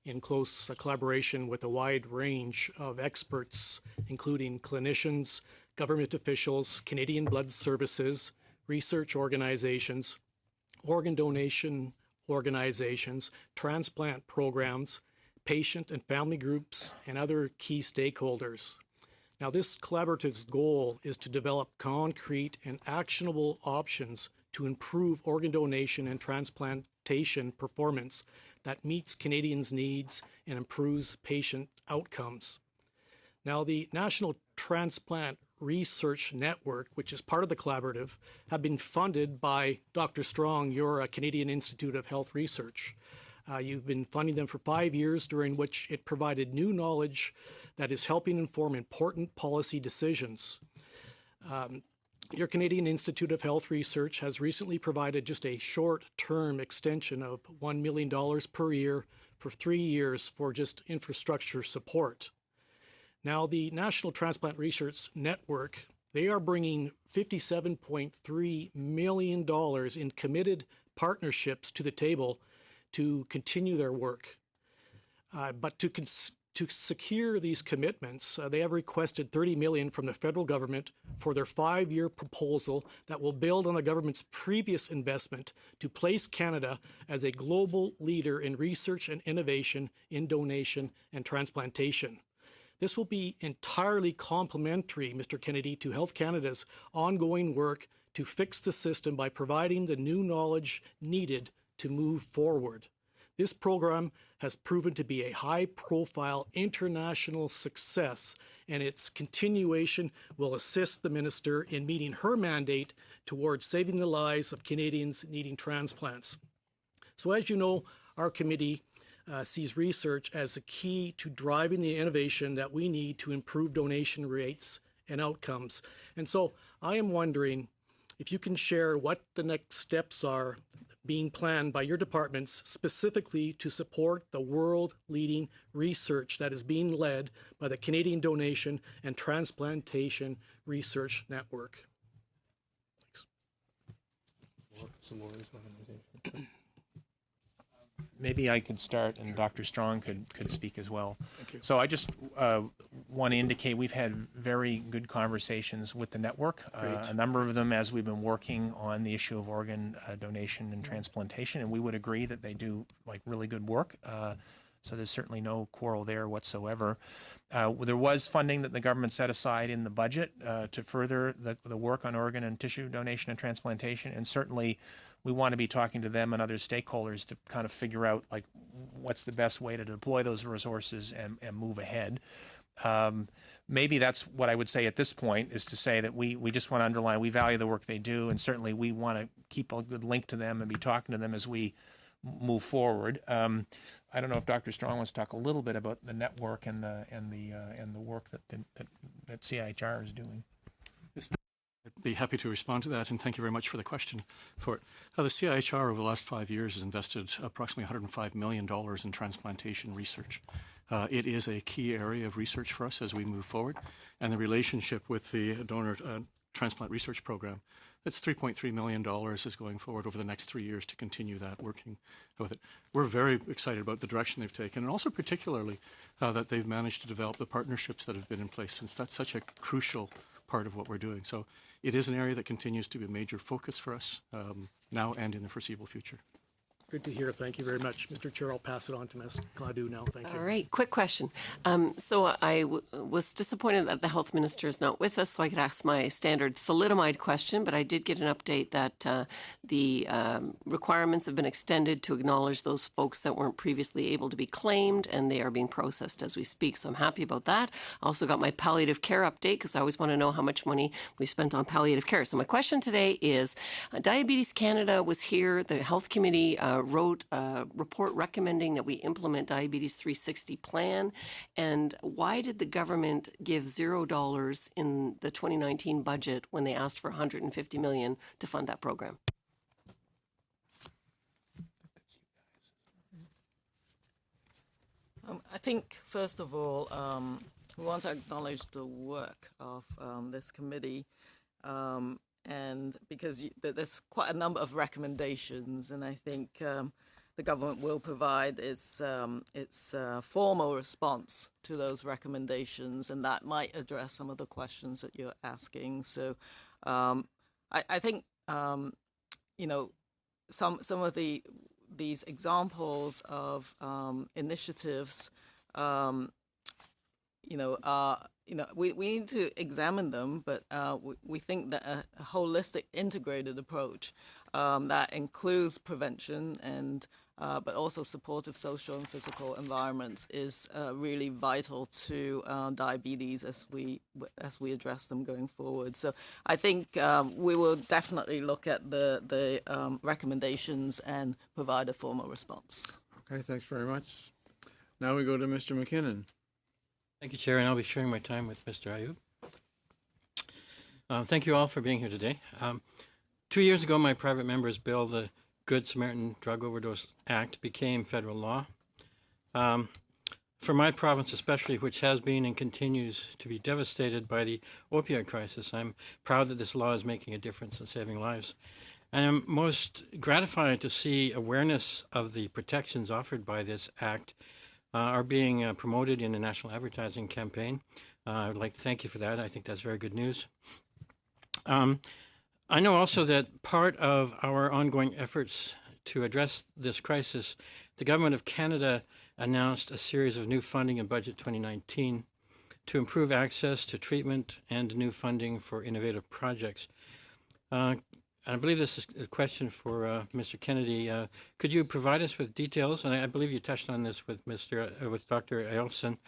in close collaboration with a wide range of experts, including clinicians, government officials, Canadian Blood Services, research organizations, organ donation organizations, transplant programs, patient and family groups, and other key stakeholders. Now, this collaborative's goal is to develop concrete and actionable options to improve organ donation and transplantation performance that meets Canadians' needs and improves patient outcomes. Now, the National Transplant Research Network, which is part of the collaborative, have been funded by Dr. Strong, your Canadian Institute of Health Research. You've been funding them for 5 years, during which it provided new knowledge that is helping inform important policy decisions. Your Canadian Institute of Health Research has recently provided just a short-term extension of $1 million per year for 3 years for just infrastructure support. Now, the National Transplant Research Network, they are bringing $57.3 million in committed partnerships to the table to continue their work. But to secure these commitments, they have requested $30 million from the federal government for their 5-year proposal that will build on the government's previous investment to place Canada as a global leader in research and innovation in donation and transplantation. This will be entirely complementary, Mr. Kennedy, to Health Canada's ongoing work to fix the system by providing the new knowledge needed to move forward. This program has proven to be a high-profile international success, and its continuation will assist the minister in meeting her mandate towards saving the lives of Canadians needing transplants. So as you know, our committee sees research as the key to driving the innovation that we need to improve donation rates and outcomes. And so I am wondering if you can share what the next steps are being planned by your departments specifically to support the world-leading research that is being led by the Canadian Donation and Transplantation Research Network. Maybe I could start, and Dr. Strong could speak as well. Thank you. So I just want to indicate we've had very good conversations with the network. A number of them as we've been working on the issue of organ donation and transplantation, and we would agree that they do really good work. So there's certainly no quarrel there whatsoever. There was funding that the government set aside in the budget to further the work on organ and tissue donation and transplantation, and certainly we want to be talking to them and other stakeholders to kind of figure out what's the best way to deploy those resources and move ahead. Maybe that's what I would say at this point, is to say that we just want to underline we value the work they do, and certainly we want to keep a good link to them and be talking to them as we move forward. I don't know if Dr. Strong wants to talk a little bit about the network and the work that CIHR is doing. I'd be happy to respond to that, and thank you very much for the question. The CIHR over the last 5 years has invested approximately $105 million in transplantation research. It is a key area of research for us as we move forward, and the relationship with the donor transplant research program, that's $3.3 million is going forward over the next 3 years to continue that working with it. We're very excited about the direction they've taken, and also particularly that they've managed to develop the partnerships that have been in place, since that's such a crucial part of what we're doing. So it is an area that continues to be a major focus for us now and in the foreseeable future. Good to hear. Thank you very much. Mr. Chair, I'll pass it on to Ms. Gladue now. Thank you. All right, quick question. So I was disappointed that the health minister is not with us, so I could ask my standard thalidomide question, but I did get an update that the requirements have been extended to acknowledge those folks that weren't previously able to be claimed, and they are being processed as we speak, so I'm happy about that. I also got my palliative care update, because I always want to know how much money we spent on palliative care. So my question today is, Diabetes Canada was here, the health committee wrote a report recommending that we implement Diabetes 360 plan. And why did the government give $0 in the 2019 budget when they asked for $150 million to fund that program? I think, first of all, we want to acknowledge the work of this committee. And because there's quite a number of recommendations, and I think the government will provide its formal response to those recommendations, and that might address some of the questions that you're asking. So I think some of these examples of initiatives we need to examine them, but we think that a holistic, integrated approach that includes prevention and but also supportive social and physical environments is really vital to diabetes as we address them going forward. So I think we will definitely look at the recommendations and provide a formal response. Okay, thanks very much. Now we go to Mr. McKinnon. Thank you, Chair, and I'll be sharing my time with Mr. Ayub. Thank you all for being here today. 2 years ago, my private member's bill, the Good Samaritan Drug Overdose Act, became federal law. For my province especially, which has been and continues to be devastated by the opioid crisis, I'm proud that this law is making a difference in saving lives. I am most gratified to see awareness of the protections offered by this act are being promoted in a national advertising campaign. I'd like to thank you for that. I think that's very good news. I know also that part of our ongoing efforts to address this crisis, the Government of Canada announced a series of new funding in Budget 2019 to improve access to treatment and new funding for innovative projects. and I believe this is a question for Mr. Kennedy. Could you provide us with details? And I believe you touched on this with with Dr. Elson.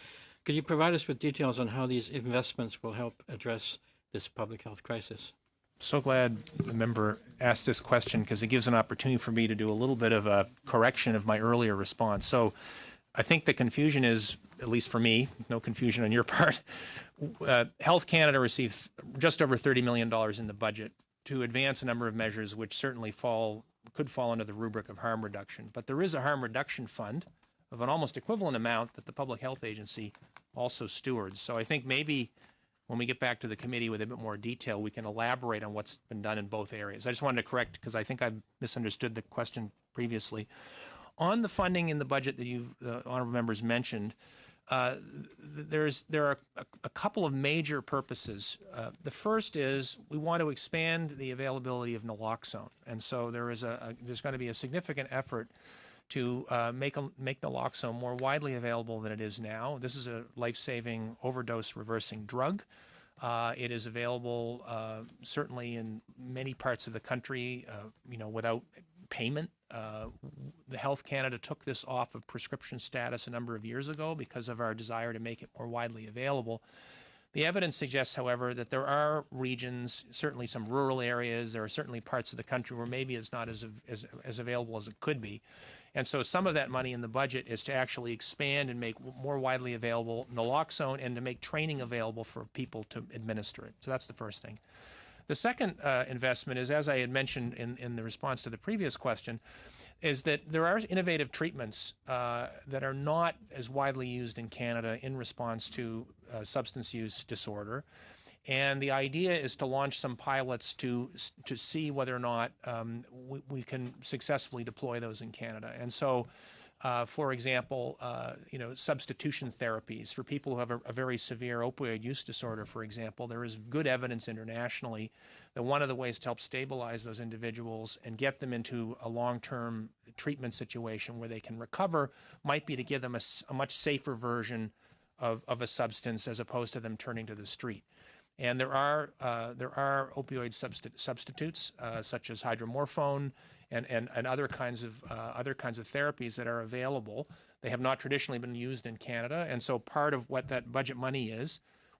Could you provide us with details on how these investments will help address this public health crisis? So glad the member asked this question because it gives an opportunity for me to do a little bit of a correction of my earlier response. So I think the confusion is, at least for me, no confusion on your part, Health Canada received just over $30 million in the budget to advance a number of measures which certainly could fall under the rubric of harm reduction. But there is a harm reduction fund of an almost equivalent amount that the Public Health Agency also stewards. So I think maybe when we get back to the committee with a bit more detail, we can elaborate on what's been done in both areas. I just wanted to correct because I think I misunderstood the question previously. On the funding in the budget that you've, honorable members, mentioned, there are a couple of major purposes. The first is we want to expand the availability of naloxone, and so there's going to be a significant effort to make naloxone more widely available than it is now. This is a life-saving overdose reversing drug. It is available certainly in many parts of the country, without payment. The Health Canada took this off of prescription status a number of years ago because of our desire to make it more widely available. The evidence suggests, however, that there are regions, certainly some rural areas, there are certainly parts of the country where maybe it's not as available as it could be. And so some of that money in the budget is to actually expand and make more widely available naloxone and to make training available for people to administer it. So that's the first thing. The second investment is, as I had mentioned in the response to the previous question, is that there are innovative treatments that are not as widely used in Canada in response to substance use disorder. And the idea is to launch some pilots to see whether or not we can successfully deploy those in Canada. And so, for example, substitution therapies for people who have a very severe opioid use disorder, for example, there is good evidence internationally that one of the ways to help stabilize those individuals and get them into a long-term treatment situation where they can recover might be to give them a much safer version of a substance as opposed to them turning to the street. And there are opioid substitutes such as hydromorphone and other kinds of therapies that are available. They have not traditionally been used in Canada, and so part of what that budget money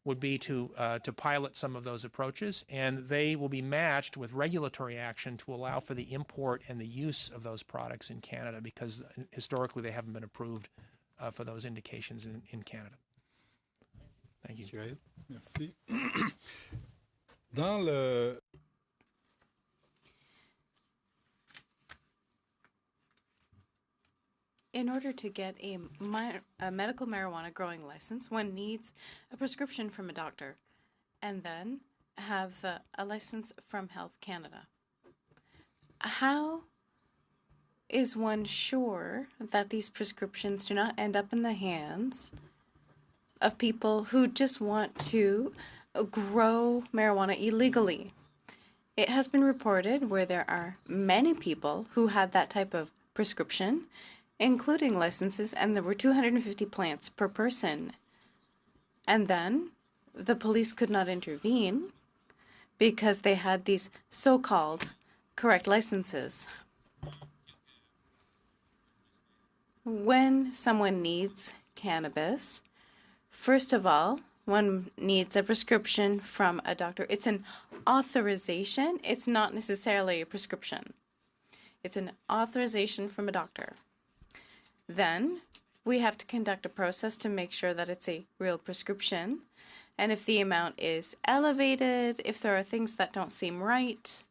would be to pilot some of those approaches, and they will be matched with regulatory action to allow for the import and the use of those products in Canada because historically they haven't been approved for those indications in Canada. Thank you. Merci. Dans le... In order to get a medical marijuana growing license, one needs a prescription from a doctor and then have a license from Health Canada. How is one sure that these prescriptions do not end up in the hands of people who just want to grow marijuana illegally? It has been reported where there are many people who had that type of prescription, including licenses, and there were 250 plants per person. And then the police could not intervene because they had these so-called correct licenses. When someone needs cannabis, first of all, one needs a prescription from a doctor. It's an authorization. It's not necessarily a prescription. It's an authorization from a doctor. Then we have to conduct a process to make sure that it's a real prescription. And if the amount is elevated, if there are things that don't seem right,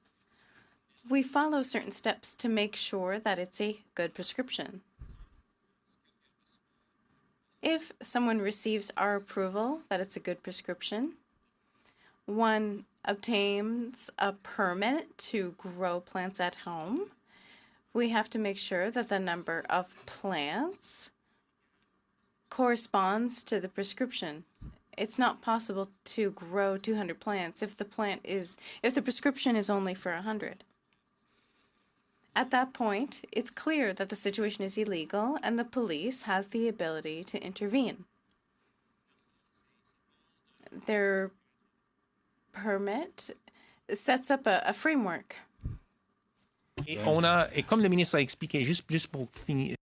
we follow certain steps to make sure that it's a good prescription. If someone receives our approval that it's a good prescription, one obtains a permit to grow plants at home. We have to make sure that the number of plants corresponds to the prescription. It's not possible to grow 200 plants if the prescription is only for 100. At that point, it's clear that the situation is illegal and the police has the ability to intervene. Their permit sets up a framework. Et on a, et comme le ministre a expliqué, juste pour finir,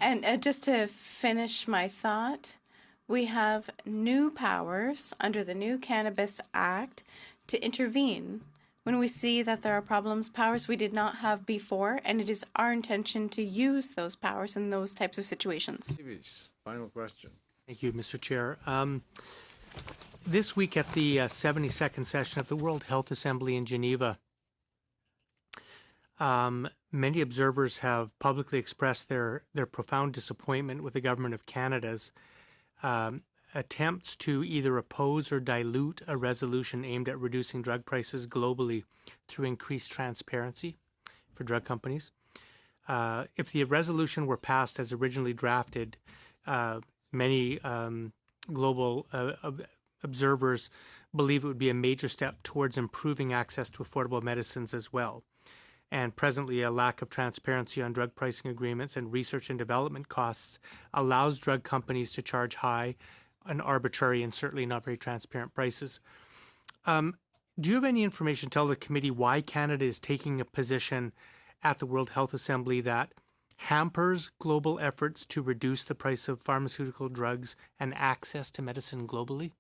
And just to finish my thought, we have new powers under the new Cannabis Act to intervene when we see that there are problems, powers we did not have before, and it is our intention to use those powers in those types of situations. Davies, final question. Thank you, Mr. Chair. This week at the 72nd session of the World Health Assembly in Geneva, many observers have publicly expressed their profound disappointment with the Government of Canada's attempts to either oppose or dilute a resolution aimed at reducing drug prices globally through increased transparency for drug companies. If the resolution were passed as originally drafted, many global observers believe it would be a major step towards improving access to affordable medicines as well. And presently, a lack of transparency on drug pricing agreements and research and development costs allows drug companies to charge high and arbitrary and certainly not very transparent prices. Do you have any information to tell the committee why Canada is taking a position at the World Health Assembly that hampers global efforts to reduce the price of pharmaceutical drugs and access to medicine globally?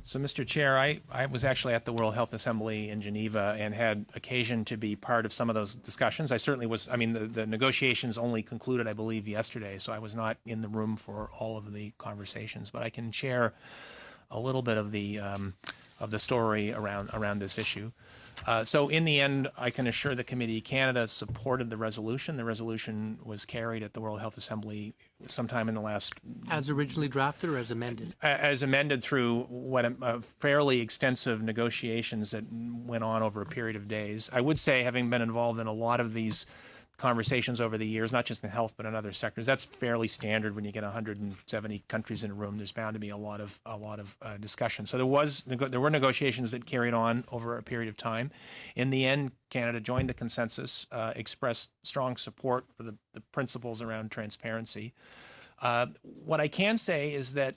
So, Mr. Chair, I was actually at the World Health Assembly in Geneva and had occasion to be part of some of those discussions. I certainly was, I mean, the negotiations only concluded, I believe, yesterday, so I was not in the room for all of the conversations, but I can share a little bit of the story around this issue. So in the end, I can assure the committee Canada supported the resolution. The resolution was carried at the World Health Assembly sometime in the last... As originally drafted or as amended? As amended through what fairly extensive negotiations that went on over a period of days. I would say, having been involved in a lot of these conversations over the years, not just in health but in other sectors, that's fairly standard when you get 170 countries in a room. There's bound to be a lot of discussion. So there were negotiations that carried on over a period of time. In the end, Canada joined the consensus, expressed strong support for the principles around transparency. What I can say is that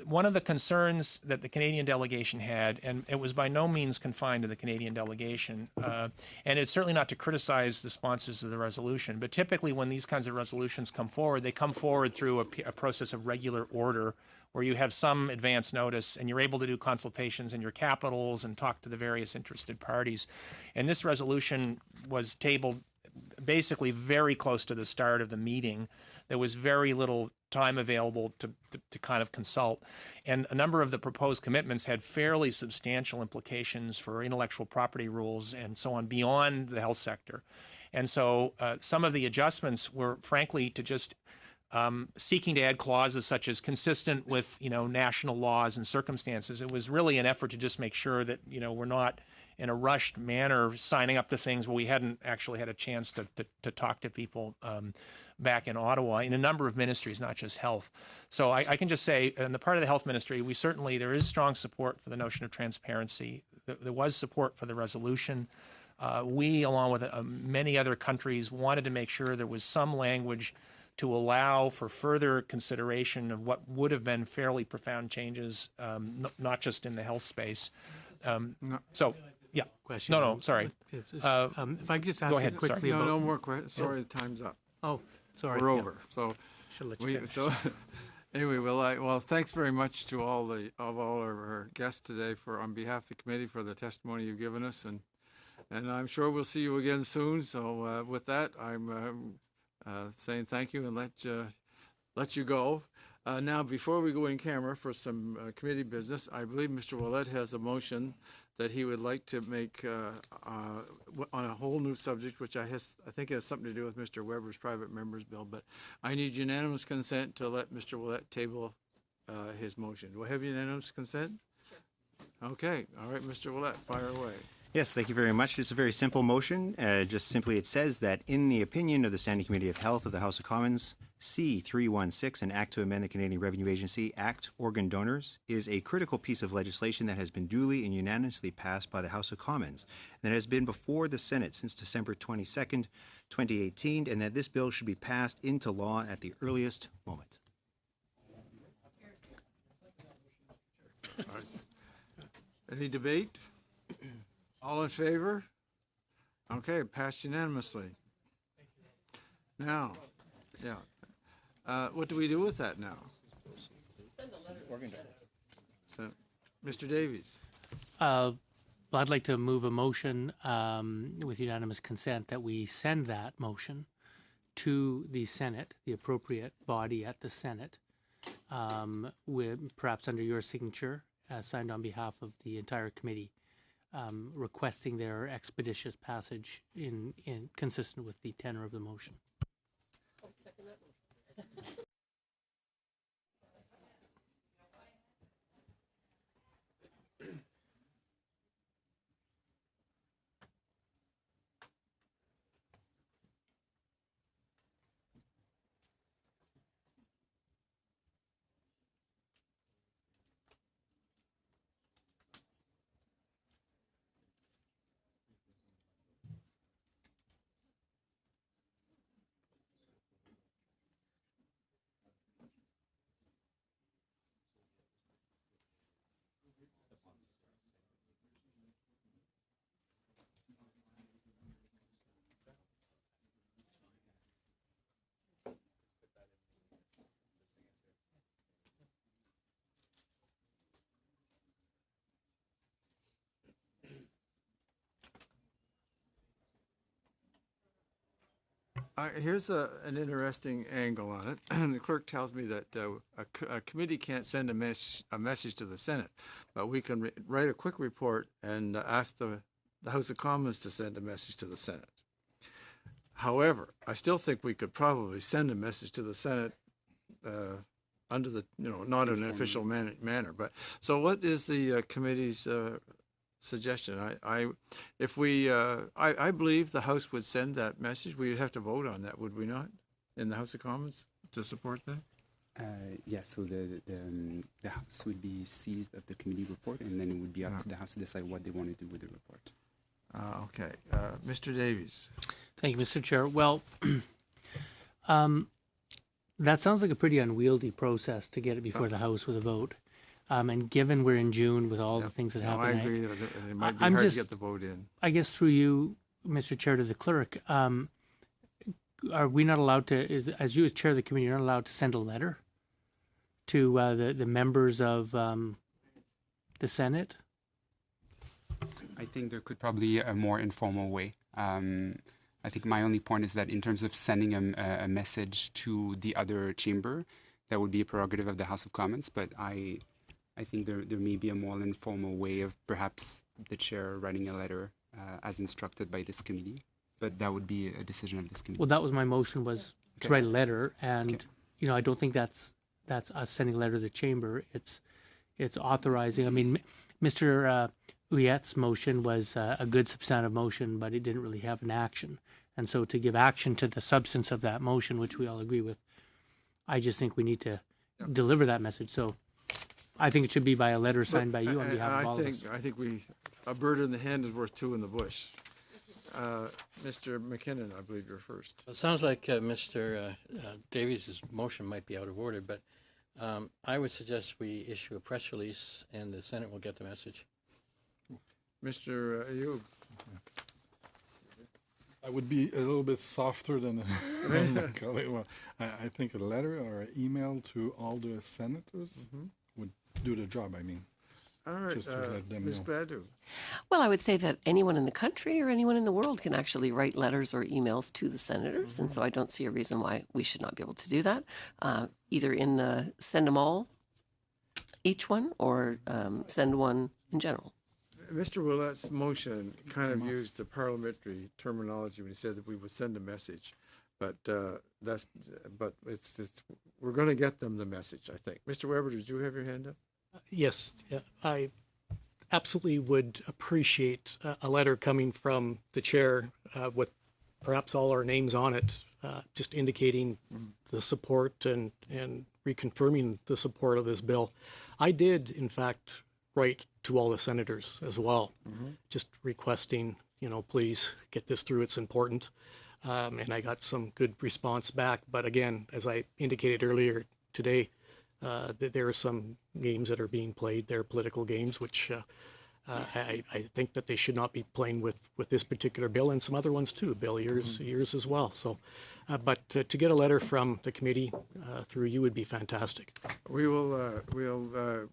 one of the concerns that the Canadian delegation had, and it was by no means confined to the Canadian delegation, and it's certainly not to criticize the sponsors of the resolution, but typically when these kinds of resolutions come forward, they come forward through a process of regular order where you have some advance notice and you're able to do consultations in your capitals and talk to the various interested parties. And this resolution was tabled basically very close to the start of the meeting. There was very little time available to kind of consult. And a number of the proposed commitments had fairly substantial implications for intellectual property rules and so on beyond the health sector. And so some of the adjustments were frankly to just seeking to add clauses such as consistent with, national laws and circumstances. It was really an effort to just make sure that, we're not in a rushed manner signing up to things where we hadn't actually had a chance to talk to people back in Ottawa in a number of ministries, not just health. So I can just say, in the part of the health ministry, there is strong support for the notion of transparency. There was support for the resolution. We, along with many other countries, wanted to make sure there was some language to allow for further consideration of what would have been fairly profound changes, not just in the health space. Yeah. Question. No, sorry. If I could just ask you quickly about... No more questions. Sorry, time's up. Oh, sorry. We're over. So, should let you finish. Anyway, well, thanks very much to all of our guests today on behalf of the committee for the testimony you've given us, and I'm sure we'll see you again soon. So with that, I'm saying thank you and let you go. Now, before we go in camera for some committee business, I believe Mr. Ouellette has a motion that he would like to make on a whole new subject, which I think has something to do with Mr. Weber's private member's bill. But I need unanimous consent to let Mr. Ouellette table his motion. Do I have unanimous consent? Sure. Okay. All right, Mr. Ouellette, fire away. Yes, thank you very much. It's a very simple motion. Just simply it says that in the opinion of the Standing Committee of Health of the House of Commons, C-316, an act to amend the Canadian Revenue Agency Act, Organ Donors, is a critical piece of legislation that has been duly and unanimously passed by the House of Commons and that has been before the Senate since December 22nd, 2018, and that this bill should be passed into law at the earliest moment. Any debate? All in favor? Okay, passed unanimously. Now, yeah. What do we do with that now? So, Mr. Davies. I'd like to move a motion with unanimous consent that we send that motion to the Senate, the appropriate body at the Senate, with perhaps under your signature, signed on behalf of the entire committee, requesting their expeditious passage in consistent with the tenor of the motion. Here's an interesting angle on it. The clerk tells me that a committee can't send a message to the Senate, but we can write a quick report and ask the House of Commons to send a message to the Senate. However, I still think we could probably send a message to the Senate under the, not in an official manner. But so what is the committee's suggestion? I believe the House would send that message. We'd have to vote on that, would we not, in the House of Commons to support that? Yes, so the House would be seized of the committee report, and then it would be up to the House to decide what they want to do with the report. Okay. Mr. Davies. Thank you, Mr. Chair. Well, that sounds like a pretty unwieldy process to get it before the House with a vote. And given we're in June with all the things that happen, I agree that it might be hard to get the vote in. I guess through you, Mr. Chair, to the clerk, are we not allowed to, as you as chair of the committee, you're not allowed to send a letter to the members of the Senate? I think there could probably be a more informal way. I think my only point is that in terms of sending a message to the other chamber, that would be a prerogative of the House of Commons, but I think there may be a more informal way of perhaps the chair writing a letter as instructed by this committee, but that would be a decision of this committee. Well, that was my motion, was to write a letter, and I don't think that's us sending a letter to the chamber. It's authorizing. I mean, Mr. Ouellette's motion was a good substantive motion, but it didn't really have an action, and so to give action to the substance of that motion, which we all agree with, I just think we need to deliver that message. So I think it should be by a letter signed by you on behalf of all of us. I think a bird in the hand is worth two in the bush. Mr. McKinnon, I believe you're first. It sounds like Mr. Davies' motion might be out of order, but I would suggest we issue a press release and the Senate will get the message. Mr. Ayub. I would be a little bit softer than my colleague. Well, I think a letter or an email to all the senators would do the job, I mean. All right, just to let them Ms. know. Gladue. Well, I would say that anyone in the country or anyone in the world can actually write letters or emails to the senators, and so I don't see a reason why we should not be able to do that, either in the send them all, each one, or send one in general. Mr. Ouellette's motion kind of used the parliamentary terminology when he said that we would send a message, but we're going to get them the message, I think. Mr. Weber, did you have your hand up? Yes, I absolutely would appreciate a letter coming from the chair with perhaps all our names on it, just indicating the support and reconfirming the support of this bill. I did, in fact, write to all the senators as well, just requesting, please get this through, it's important. And I got some good response back. But again, as I indicated earlier today, that there are some games that are being played. They're political games, which I think that they should not be playing with this particular bill and some other ones too, Bill, yours as well. So, but to get a letter from the committee through you would be fantastic. We will, we'll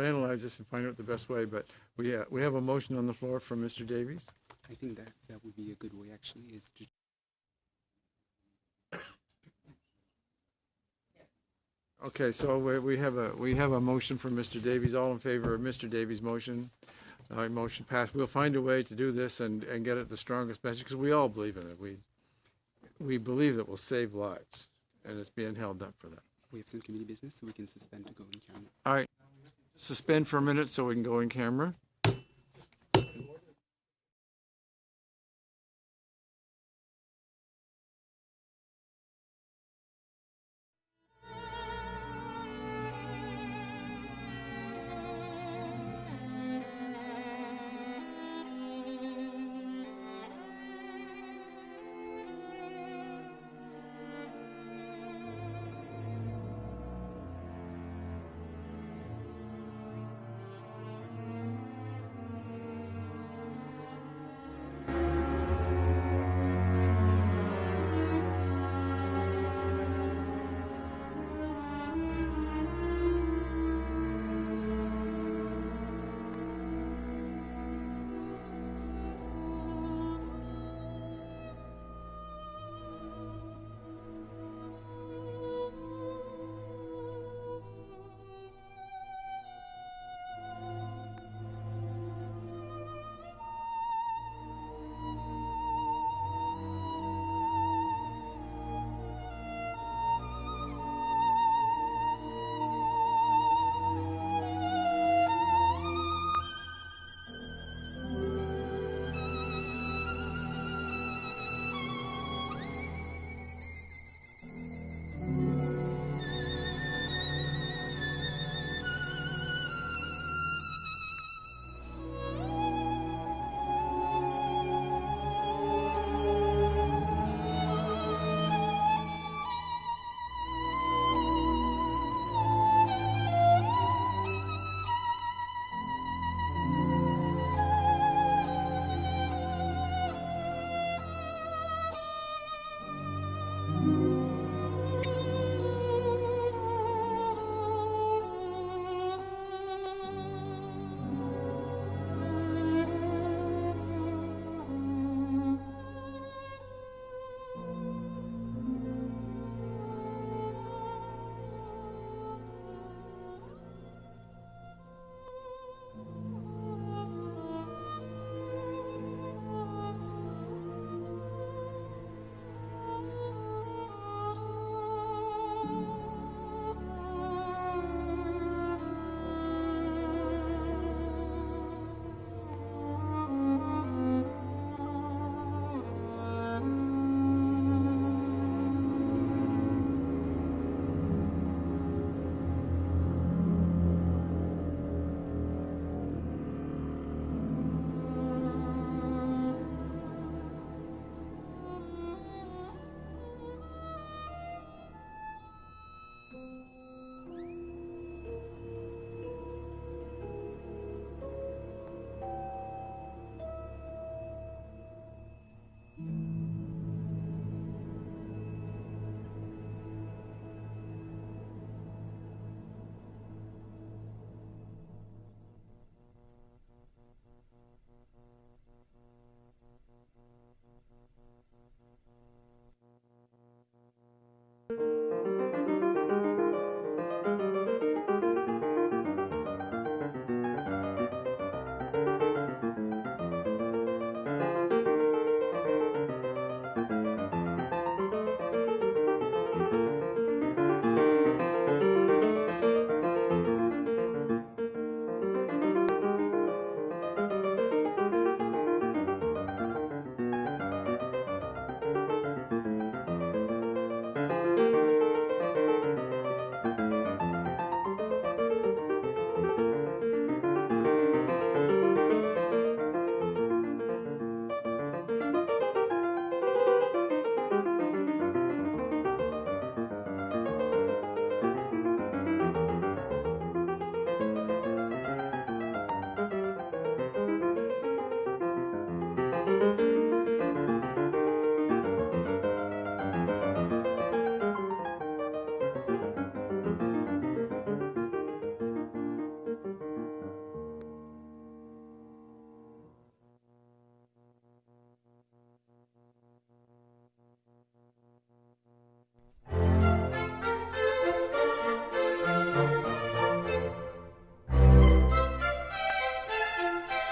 analyze this and find out the best way, but we have a motion on the floor from Mr. Davies. I think that would be a good way, actually, is to Okay, so we have a motion from Mr. Davies. All in favor of Mr. Davies' motion? Motion passed. We'll find a way to do this and get it the strongest message, because we all believe in it. We believe it will save lives, and it's being held up for that. we have some committee business, so we can suspend to go in camera. All right, suspend for a minute so we can go in camera.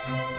you.